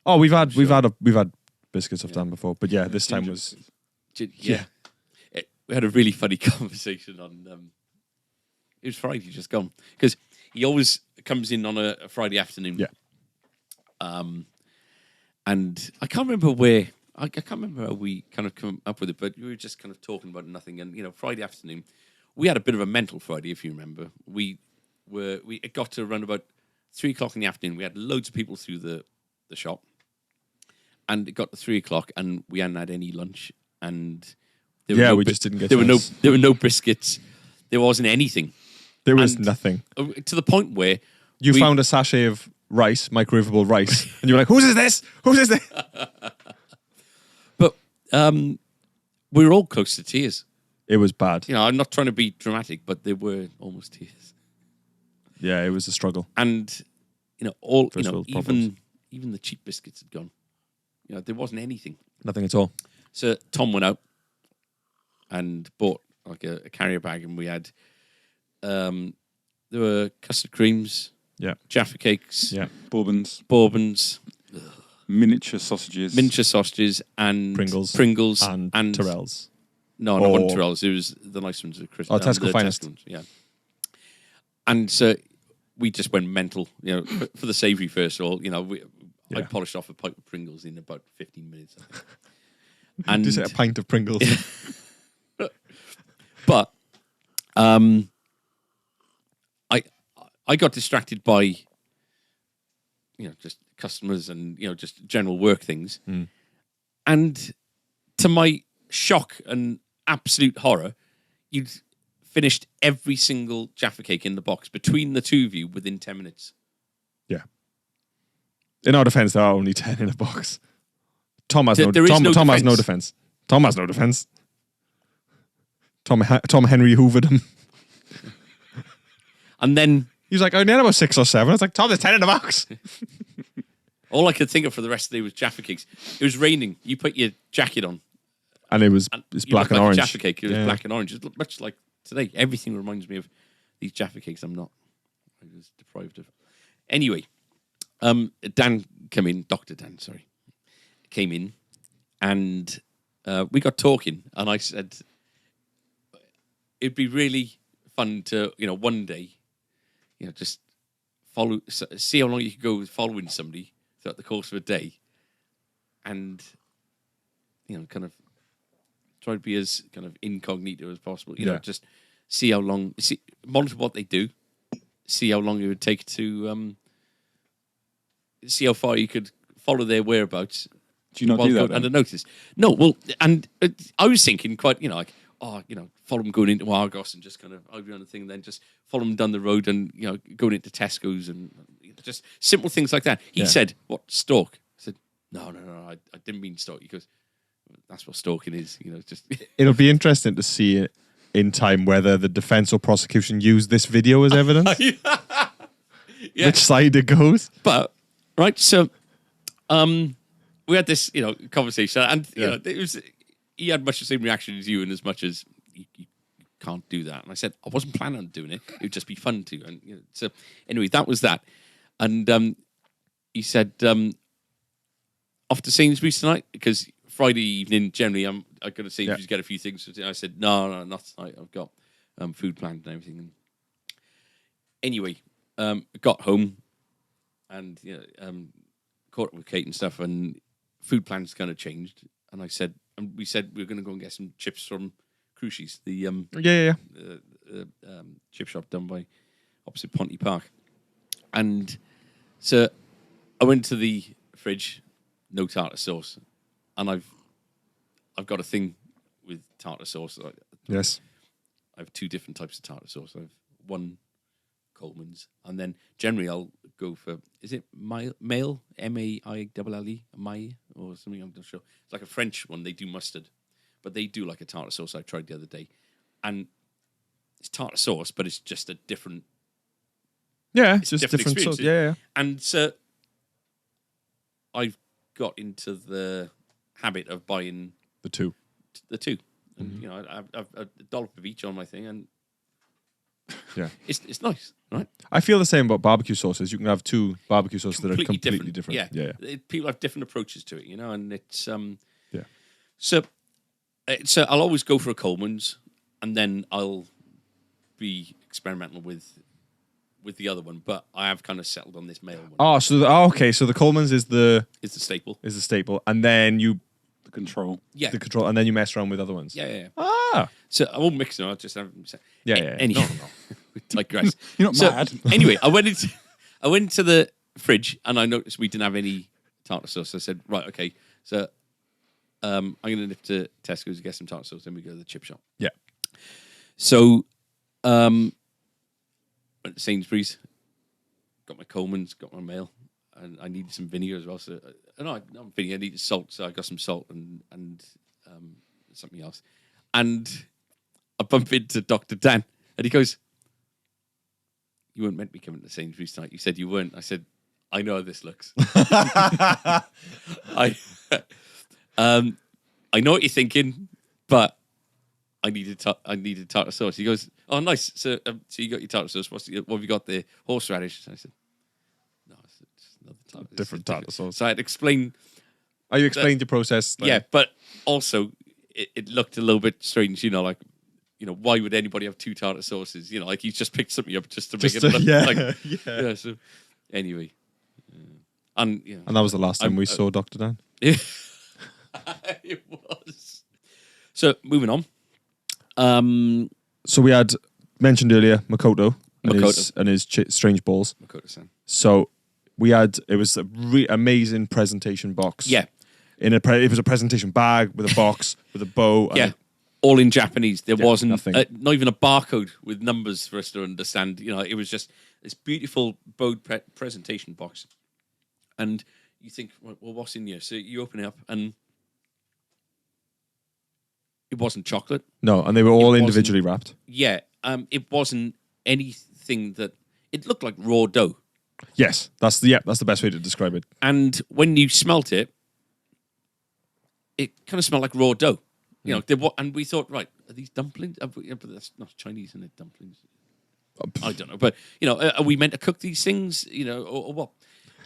Oh, we've had biscuits of Dan before, but yeah, this time was Yeah. We had a really funny conversation on. It was Friday, just gone, because he always comes in on a Friday afternoon. Yeah. And I can't remember where. I can't remember how we kind of come up with it, but we were just kind of talking about nothing. And Friday afternoon, we had a bit of a mental Friday, if you remember. It got to around about 3:00 in the afternoon. We had loads of people through the shop, and it got to 3:00, and we hadn't had any lunch, and we just didn't get. There were no biscuits. There wasn't anything. There was nothing. To the point where you found a sachet of rice, microwavable rice, and you were like, "Whose is this? Whose is this?" But we were all close to tears. It was bad. I'm not trying to be dramatic, but there were almost tears. Yeah, it was a struggle. And even the cheap biscuits had gone. There wasn't anything. Nothing at all. So Tom went out and bought like a carrier bag, and we had there were custard creams, Yeah. Jaffa cakes, Yeah. bourbons, Miniature sausages, and Pringles. And Tyrells. No, not one Tyrells. It was the nice ones. Tesco the Finest. Tesco ones, yeah. And so we just went mental, for the savoury first of all. I polished off a pipe of Pringles in about 15 minutes, I think. And Just a pint of Pringles. But I got distracted by just customers and just general work things. And to my shock and absolute horror, you'd finished every single Jaffa cake in the box between the two of you within 10 minutes. Yeah. In our defence, there are only 10 in a box. Tom has no defence. Tom has no defence. Tom Henry hoovered him. And then he was like, I only had about 6 or 7. I was like, Tom, there's 10 in the box. All I could think of for the rest of the day was Jaffa cakes. It was raining. You put your jacket on. And it's black and orange. Jaffa cake. It was black and orange. It looked much like today. Everything reminds me of these Jaffa cakes. I was deprived of. Anyway, Dan came in. Dr. Dan, sorry. Came in. And we got talking. And I said, it'd be really fun to, one day, just see how long you could go following somebody throughout the course of a day, and kind of try to be as kind of incognito as possible. Just see how long, monitor what they do, see how long it would take to see how far you could follow their whereabouts. Do you not do that under notice? No, well, and I was thinking quite, follow them going into Argos and just kind of over on the thing, and then just follow them down the road and going into Tesco's and just simple things like that. He said, "What, stalk?" I said, "No, I didn't mean stalk." He goes, "That's what stalking is." Just it'll be interesting to see it in time whether the defence or prosecution use this video as evidence. Which side it goes. But right, so we had this conversation, and it was. He had much the same reaction as you, in as much as you can't do that. And I said, I wasn't planning on doing it. It would just be fun to. And so anyway, that was that. And he said, off to Sainsbury's tonight, because Friday evening, generally, I go to Sainsbury's to get a few things. I said, no, not tonight. I've got food planned and everything. And anyway, got home and caught up with Kate and stuff, and food plans kind of changed. And we said we were going to go and get some chips from Cruci's, the chip shop done by opposite Ponty Park. And so I went to the fridge, no tartar sauce, and I've got a thing with tartar sauce. Yes. I have two different types of tartar sauce. I have one Coleman's, and then generally I'll go for, is it Maille, M-A-I-L-L-E, Maille, or something, I'm not sure. It's like a French one. They do mustard, but they do like a tartar sauce I tried the other day, and it's tartar sauce, but it's just a different. Yeah, it's just different experience. sauce. Yeah. And so I've got into the habit of buying The two. and I've a dollop of each on my thing, and Yeah. it's nice, right? I feel the same about barbecue sauces. You can have two barbecue sauces that are completely different. Yeah. People have different approaches to it, and it's Yeah. So I'll always go for a Coleman's, and then I'll be experimental with the other one. But I have kind of settled on this Maille one. Okay. So the Coleman's is the staple. and then you The control. Yeah. the control, and then you mess around with other ones. Yeah. Ah. So I won't mix them. I'll just have them. Yeah. Anyway, we digress. You're not mad. Anyway, I went into the fridge and I noticed we didn't have any tartar sauce. I said, right, okay. So I'm going to nip to Tesco's to get some tartar sauce. Then we go to the chip shop. Yeah. So went to Sainsbury's, got my Coleman's, got my Maille, and I needed some vinegar as well. So not vinegar, I needed salt. So I got some salt and something else. And I bump into Dr. Dan, and he goes, "You weren't meant to be coming to Sainsbury's tonight. You said you weren't." I said, "I know how this looks." I know what you're thinking, but I needed tartar sauce. He goes, "Oh, nice. So you got your tartar sauce. What have you got there? Horseradish." And I said, "No, it's just another Different tartar sauce. So I had to explain. Oh, you explained your process. Yeah, but also it looked a little bit strange, like, why would anybody have two tartar sauces? Like he's just picked something up just to make it look like. Yeah. So anyway, and that was the last time we saw Dr. Dan. It was. So moving on. So we had mentioned earlier Makoto and his strange balls. Makoto-san. So we had, it was a amazing presentation box. Yeah. It was a presentation bag with a box with a bow. Yeah. All in Japanese. There wasn't not even a barcode with numbers for us to understand. It was just this beautiful bowed presentation box. And you think, well, what's in here? So you open it up and it wasn't chocolate. No, and they were all individually wrapped. Yeah. It wasn't anything that, it looked like raw dough. Yes, that's the best way to describe it. And when you smelt it, it kind of smelled like raw dough. And we thought, right, are these dumplings? But that's not Chinese, isn't it? Dumplings. I don't know, but are we meant to cook these things? Or what?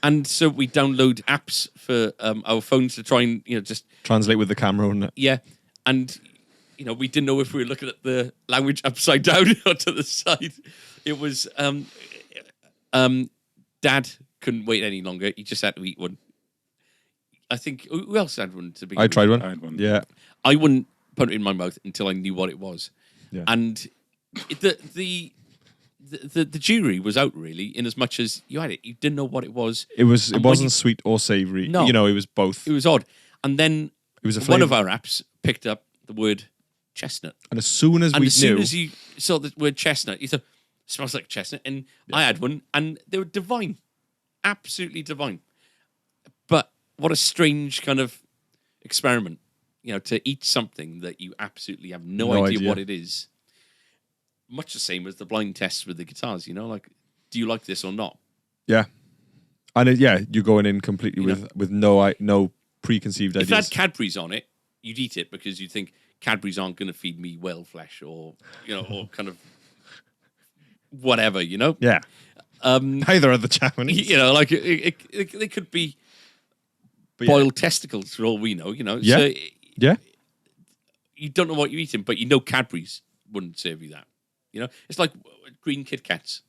And so we download apps for our phones to try and just translate with the camera on it. Yeah, and we didn't know if we were looking at the language upside down or to the side. It was Dad couldn't wait any longer. He just had to eat one. I think, who else had one to begin I tried with? one. I had one. Yeah. I wouldn't put it in my mouth until I knew what it was. Yeah. And the jury was out, really, in as much as you had it. You didn't know what it was. It wasn't sweet or savoury. No. It was both. It was odd. And then It was a one of flavour. our apps picked up the word chestnut. And as soon as we soon knew, as you saw the word chestnut, you thought, smells like chestnut. And I had one, and they were divine. Absolutely divine. But what a strange kind of experiment, to eat something that you absolutely have no idea what it is. Much the same as the blind tests with the guitars, like, do you like this or not? yeah, and you're going in completely with no preconceived If it ideas. had Cadbury's on it, you'd eat it because you'd think Cadbury's aren't going to feed me whale flesh or or kind of whatever, Yeah. Neither are the Japanese. Like they could be But boiled testicles for all we know. Yeah. So Yeah. you don't know what you're eating, but Cadbury's wouldn't serve you that. It's like green Kit Kats.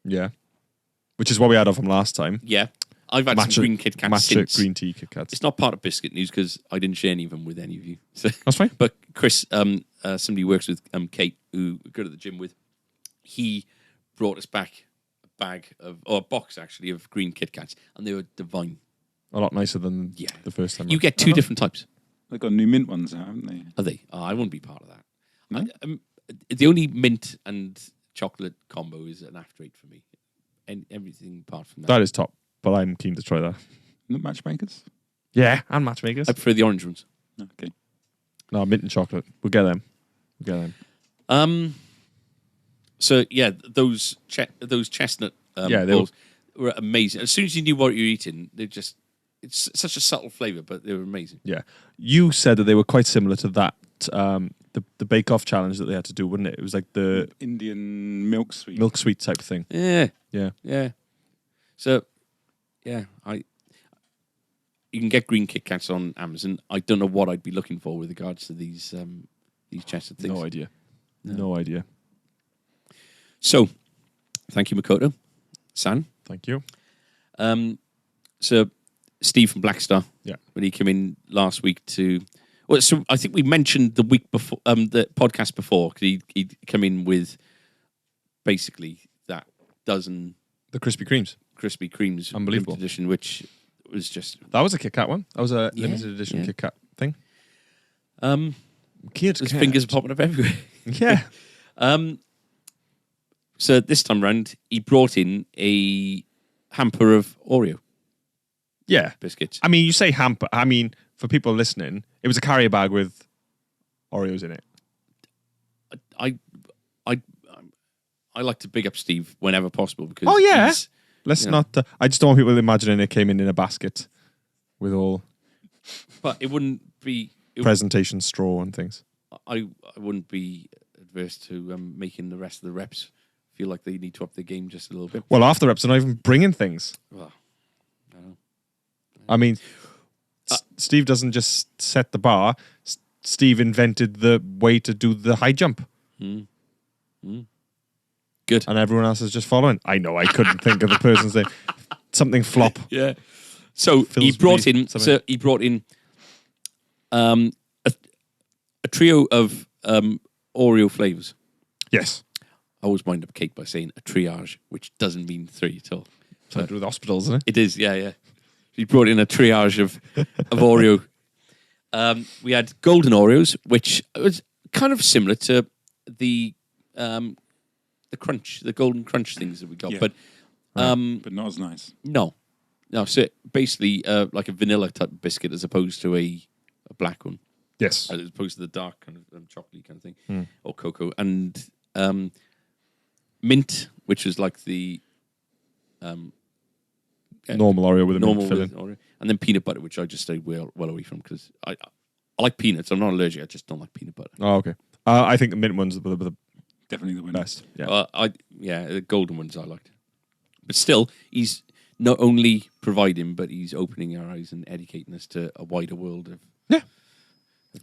Yeah. Which is what we had of them last time. Yeah, I've had some green Kit Kats since. Green tea Kit Kats. It's not part of biscuit news because I didn't share any of them with any of you. So, That's fine. But Chris, somebody who works with Kate, who we go to the gym with, he brought us back a box actually of green Kit Kats, and they were divine. A lot nicer than the first time. You get two different types. They've got new mint ones now, haven't they? Are they? Oh, I wouldn't be part of that. No? The only mint and chocolate combo is an after 8 for me. And everything apart from that. That is top, but I'm keen to try that. Not matchmakers? Yeah, and matchmakers. I prefer the orange ones. Okay. No, mint and chocolate. We'll get them. So yeah, those chestnut they balls were amazing. As soon as you knew what you were eating, it's such a subtle flavour, but they were amazing. Yeah. You said that they were quite similar to that, the bake-off challenge that they had to do, wouldn't it? It was like the Indian milk sweet. milk sweet type thing. Yeah. Yeah. Yeah. So, yeah, you can get green Kit Kats on Amazon. I don't know what I'd be looking for with regards to these chestnut things. No idea. No idea. So, thank you, Makoto. San. Thank you. So, Steve from Blackstar. Yeah. When he came in last week so I think we mentioned the week before, the podcast before, because he'd come in with basically that dozen The Krispy Kremes. Krispy Kremes Unbelievable. limited edition, which was just That was a Kit Kat one. That was a limited edition Kit Kat thing. Kit his Kat. fingers are popping up everywhere. Yeah. So this time round, he brought in a hamper of Oreo Yeah. biscuits. I mean, you say hamper. I mean, for people listening, it was a carrier bag with Oreos in it. I like to big up Steve whenever possible because Oh, yeah. he's- Let's not. I just don't want people imagining it came in a basket with all but it wouldn't be. presentation straw and things. I wouldn't be adverse to making the rest of the reps feel like they need to up their game just a little bit. Well, after reps are not even bringing things. Well, I don't know. I mean, Steve doesn't just set the bar. Steve invented the way to do the high jump. Good. And everyone else is just following. I know, I couldn't think of the person's name. Something flop. Yeah. So he brought in. So he brought in a trio of Oreo flavors. Yes. I always wind up Kate by saying a triage, which doesn't mean 3 at all. Something to do with hospitals, isn't it? It is, yeah. He brought in a triage of Oreo. We had golden Oreos, which was kind of similar to the crunch, the golden crunch things that we got, Yeah. but but not as nice. no. So basically, like a vanilla type biscuit as opposed to a black one, Yes. as opposed to the dark kind of chocolatey kind of thing, or cocoa, and mint, which was like the Normal Oreo with a normal mint filling. Oreo, and then peanut butter, which I just stayed well away from because I like peanuts. I'm not allergic. I just don't like peanut butter. Oh, okay. I think the mint ones are the Definitely the winner. best. Yeah. The golden ones I liked, but still, he's not only providing, but he's opening our eyes and educating us to a wider world of. Yeah.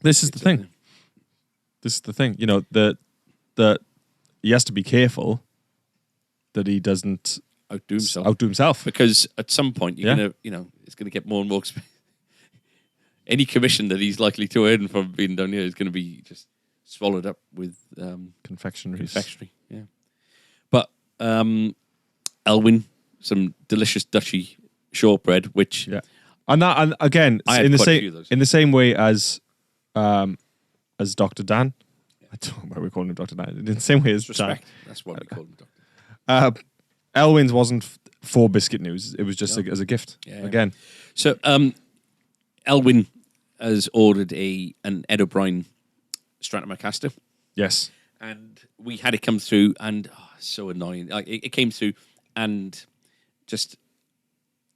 This is the thing. This is the thing. You know, that he has to be careful that he doesn't Outdo himself. outdo himself. Because at some point you're Yeah. gonna, it's gonna get more and more expensive. Any commission that he's likely to earn from being down here is going to be just swallowed up with Confectionaries. confectionery. Yeah, but Elwyn, some delicious Dutchy shortbread, which Yeah. And again, I had in the quite a few of those. same way as Dr. Dan. I don't know why we're calling him Dr. Dan. In the same way as respect. That's what we call him, Doctor. Dan. Elwyn's wasn't for biscuit news. It was just as a gift. Yeah. Again. So Elwyn has ordered an Ed O'Brien Stratomacaster. Yes. And we had it come through, and so annoying. Like, it came through, and just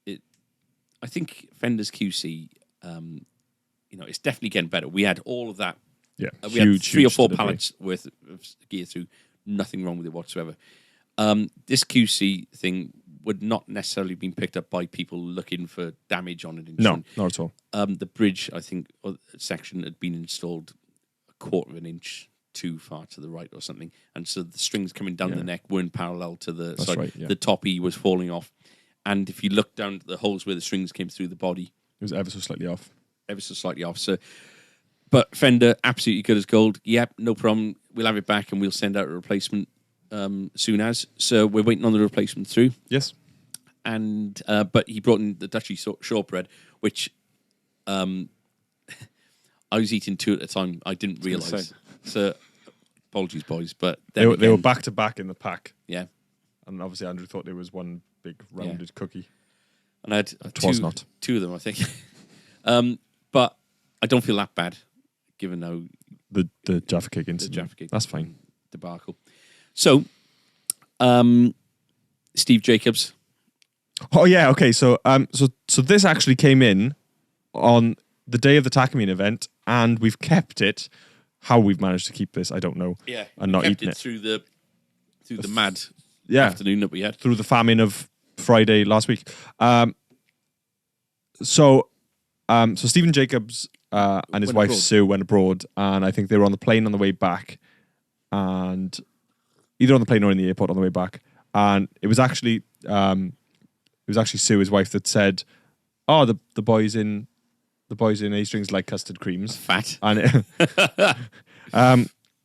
I think Fender's QC, it's definitely getting better. We had all of that. Yeah, We had 3 or 4 delivery. pallets worth of gear through. Nothing wrong with it whatsoever. This QC thing would not necessarily been picked up by people looking for damage on it. No, not at all. The bridge, I think, section had been installed a quarter of an inch too far to the right or something, and so the strings coming down the neck weren't parallel to the side. right, yeah. The top E was falling off, and if you look down at the holes where the strings came through the body, It was ever so slightly off. ever so slightly off. So, but Fender, absolutely good as gold. Yep, no problem. We'll have it back, and we'll send out a replacement soon as. So we're waiting on the replacement through. Yes. And but he brought in the Dutchy shortbread, which I was eating 2 at a time. I didn't realise. So apologies, boys, but They were again, back to back in the pack, yeah. and obviously Andrew thought there was one big rounded cookie. And I had was not. 2 of them, I think. But I don't feel that bad, given how The Jaffa cake incident. Jaffa cake That's fine. debacle. So, Steve Jacobs. Oh yeah, okay. So so this actually came in on the day of the Takamine event, and we've kept it. How we've managed to keep this, I don't know. Yeah, and not kept eating it through the mad Yeah. afternoon that we had. through the famine of Friday last week. So Stephen Jacobs and his Went wife abroad. Sue went abroad, and I think they were on the plane on the way back, and either on the plane or in the airport on the way back, and it was actually Sue, his wife, that said, "Oh, the boys in A-strings like custard creams." Fat. And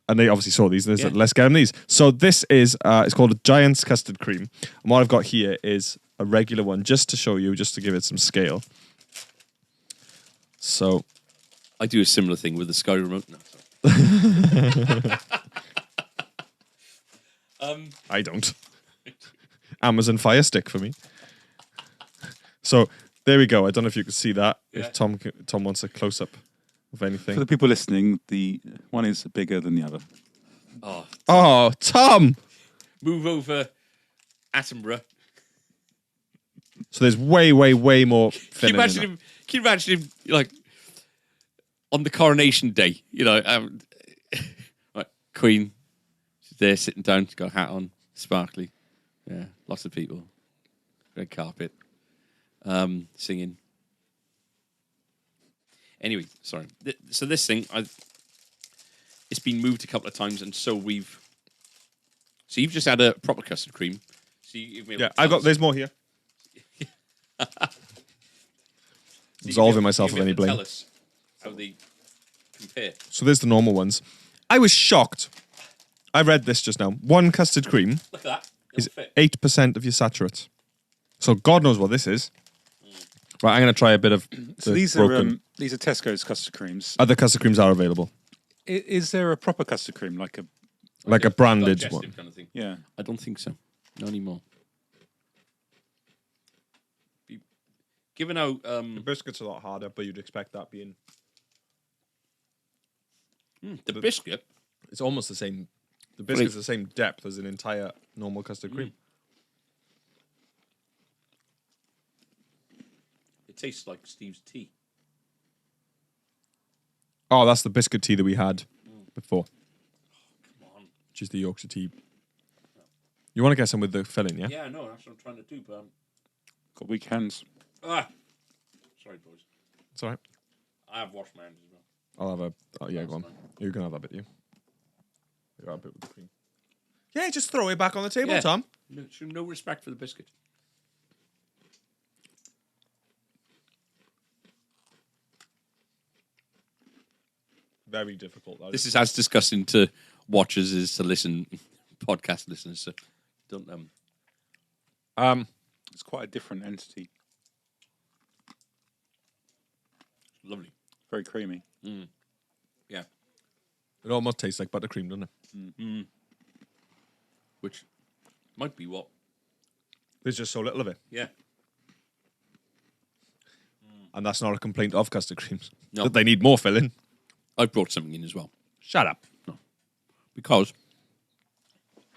and they obviously saw these, and they said, Yeah. let's get them these. So this is it's called a Giant's Custard Cream, and what I've got here is a regular one, just to show you, just to give it some scale. So I do a similar thing with the Sky remote. No, sorry. I don't. Amazon Fire Stick for me. So there we go. I don't know if you can see that. Yeah. If Tom wants a close up of anything. For the people listening, the one is bigger than the other. Oh, Oh, Tom! move over, Attenborough. So there's way, way, way more. Can you thinner imagine than him? Can you imagine him like on the coronation day? Like Queen, she's there sitting down. She's got a hat on, sparkly. Yeah, lots of people. Red carpet, singing. Anyway, sorry. So this thing, it's been moved a couple of times, and so we've. So you've just had a proper custard cream. So that. Yeah, I got. There's more here. Absolving myself of any blame. Tell us how they compare. So there's the normal ones. I was shocked. I read this just now. One custard cream Look at that. is It'll fit. 8% of your saturates. So God knows what this is. Right, I'm going to try a bit of So the these broken. are Tesco's custard creams. Other custard creams are available, Is there a proper custard cream like a? like a branded Digestive one. kind of thing. Yeah. I don't think so. Not anymore. Given how biscuit's a lot harder, but you'd expect that being. the biscuit, It's almost the same. The biscuit's the same depth as an entire normal custard cream. it tastes like Steve's tea. Oh, that's the biscuit tea that we had before, Come on. which is the Yorkshire tea. You want to get some with the filling, yeah? Yeah, no, that's what I'm trying to do, but Got weak hands. sorry, boys. It's all right. I have washed my hands as well. I'll have a. Oh, yeah, go on. You can have that bit, you. You got a bit with the cream. Yeah, just throw it back on the table, Yeah. Tom. No respect for the biscuit. Very difficult. That This is as disgusting to watchers as to listen, podcast listeners. So don't It's quite a different entity. lovely. Very creamy. Yeah, It almost tastes like buttercream, doesn't it? which might be what. There's just so little of it. Yeah, And that's not a complaint of custard creams. No. That they need more filling. I brought something in as well Shut up. because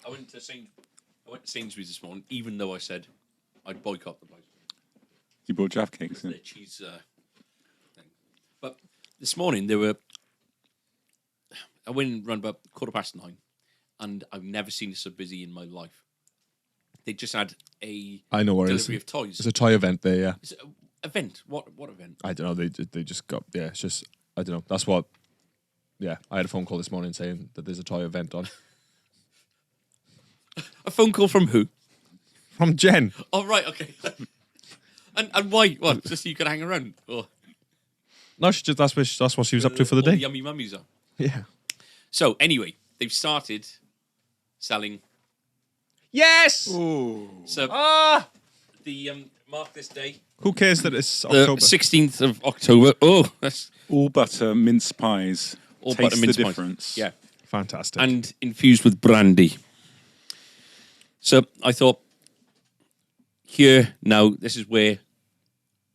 I went to Sainsbury's this morning, even though I said I'd boycott the place. You brought Jaffa cakes in. The cheese thing. But This morning, I went around about 9:15, and I've never seen it so busy in my life. They just had a I know where it is. delivery of toys. There's a toy event there, yeah. Is it an event? What event? I don't know. They just got, yeah, it's just, I don't know. That's what, yeah. I had a phone call this morning saying that there's a toy event on. A phone call from who? From Jen. Oh, right, okay. and why? What? Just so you could hang around? Or, No, that's what she was up to for the all day. yummy mummies are. Yeah. So, anyway, they've started selling. Yes! So, the mark this day. Who cares that it's The October? 16th of October. Oh, that's All butter mince pies. all Taste butter mince the pies. difference. Yeah. Fantastic. And infused with brandy. So I thought, here, now, this is where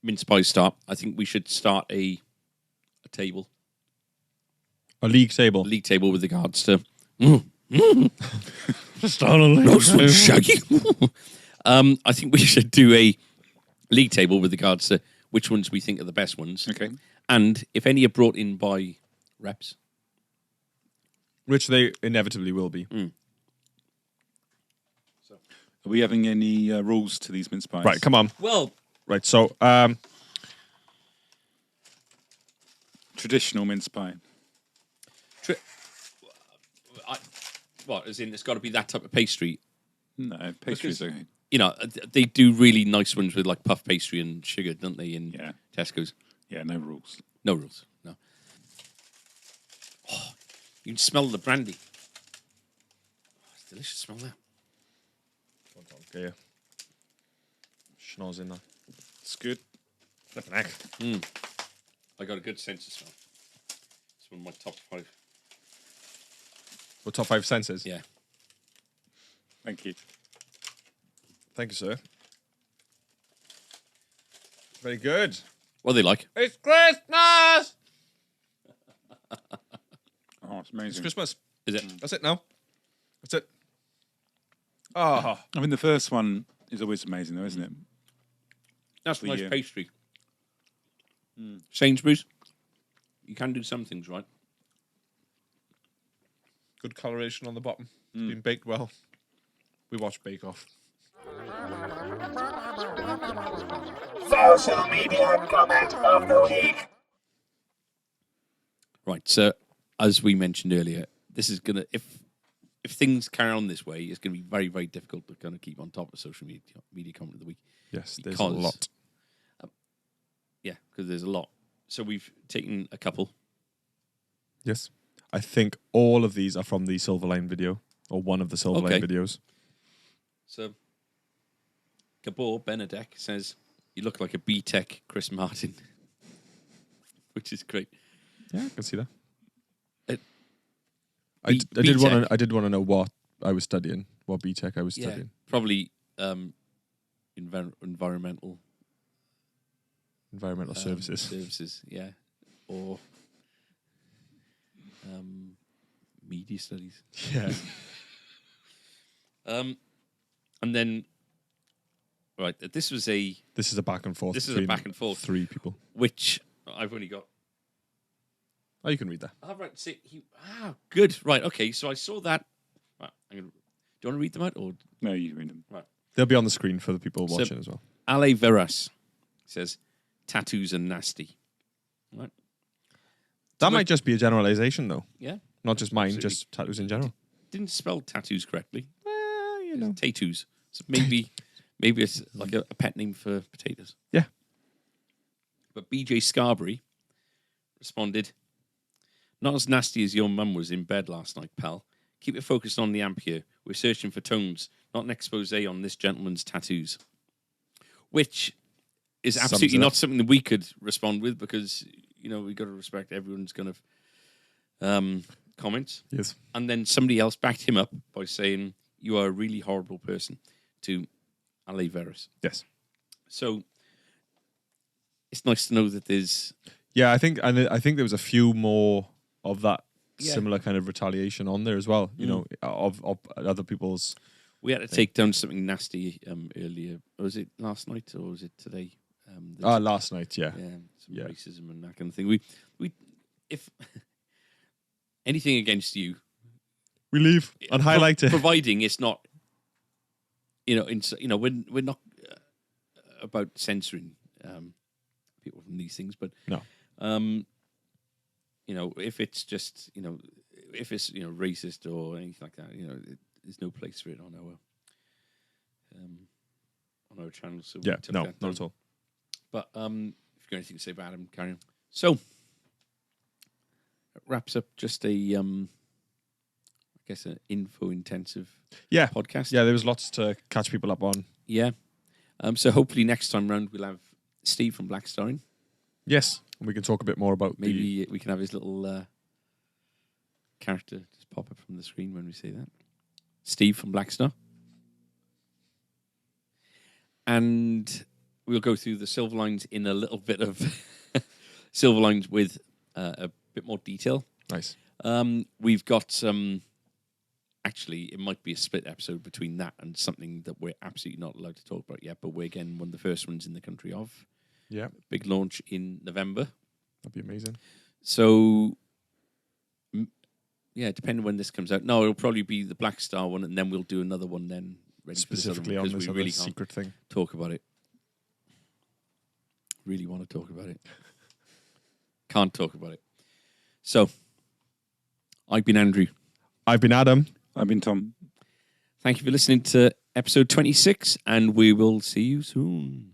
mince pies start. I think we should start a table, a league table. league table with regards to Start a league roast and shaggy. I think we should do a league table with regards to which ones we think are the best ones. Okay. And if any are brought in by reps. Which they inevitably will be. Are we having any rules to these mince pies? Right, come on. Well, Right, so Traditional mince pie. what, as in it's got to be that type of pastry? No, pastries. Okay. You know, they do really nice ones with like puff pastry and sugar, don't they, in Yeah. Tesco's? Yeah, no rules. No rules, no. Oh, you can smell the brandy. Oh, it's delicious, smell that. okay, yeah. Schnoz in there. It's good. Flipping heck. I got a good sense of smell. It's one of my top 5. Well, top 5 senses. Yeah. Thank you. Thank you, sir. Very good. What are they like? It's Christmas! Oh, it's amazing. It's Christmas. Is it? That's it now. That's it. Oh. I mean, the first one is always amazing, though, isn't it? That's a nice Yeah. pastry. Sainsbury's, you can do some things right. Good coloration on the bottom. It's been baked well. We watched Bake Off. Social media comment of the week. Right, so as we mentioned earlier, this is gonna if things carry on this way, it's gonna be very, very difficult to kind of keep on top of social media comment of the week. Yes, there's Because- a lot. Yeah, because there's a lot. So we've taken a couple. Yes. I think all of these are from the Silverline video, or one of the Silverline Okay. videos. So Gabor Benedek says, "You look like a B-Tech Chris Martin," which is great. Yeah, I can see that. It- I B- did want B-Tech. to. I did want to know what I was studying, what BTEC I was studying. Probably environmental Environmental services. services, yeah, or media studies. Yeah. And then, right, this was a This is a back and forth. This is a between back and forth. 3 people. which I've only got. Oh, you can read that. Oh, right, see, good, right, okay. So I saw that. Right, do you want to read them out or? No, you read them. Right. They'll be on the screen for the people watching as well. Ale Veras says, tattoos are nasty. Right? That might just be a generalization, though. Yeah. Not just mine, Absolutely. just tattoos in general. Didn't spell tattoos correctly. You know. Tattoos. So maybe it's like a pet name for potatoes. Yeah. But BJ Scarberry responded, "Not as nasty as your mum was in bed last night, pal. Keep it focused on the amp here. We're searching for tones, not an expose on this gentleman's tattoos." Which is Sums absolutely it not up. something that we could respond with because, you know, we've got to respect everyone's kind of comments. Yes. And then somebody else backed him up by saying, "You are a really horrible person," to Ale Veras. Yes. So it's nice to know that there's Yeah, I think there was a few more of that Yeah. similar kind of retaliation on there as well. You know, of other people's. we had to take down something nasty earlier. Was it last night or was it today? Last night, yeah. Some Yeah. racism and that kind of thing. We if anything against you, We leave and highlight it. providing it's not, we're not about censoring people from these things, but No. if it's just, if it's racist or anything like that, there's no place for it on our channel. So Yeah, we took no, that not down. at all. But if you've got anything to say about Adam, carry on. So that wraps up just an info-intensive Yeah. podcast. Yeah, there was lots to catch people up on. Yeah. So hopefully next time round we'll have Steve from Black Star in. Yes. And we can talk a bit more about Maybe we can have his little character just pop up from the screen when we say that. Steve from Black Star. And we'll go through the silver lines in a little bit of silver lines with a bit more detail. Nice. We've got some. Actually, it might be a split episode between that and something that we're absolutely not allowed to talk about yet. But we're again one of the first ones in the country of. Yeah. Big launch in November. That'd be amazing. So, depending when this comes out. No, it'll probably be the Black Star one, and then we'll do another one then. Specifically on this other secret thing. Talk about it. Really want to talk about it. Can't talk about it. So, I've been Andrew. I've been Adam. I've been Tom. Thank you for listening to episode 26, and we will see you soon.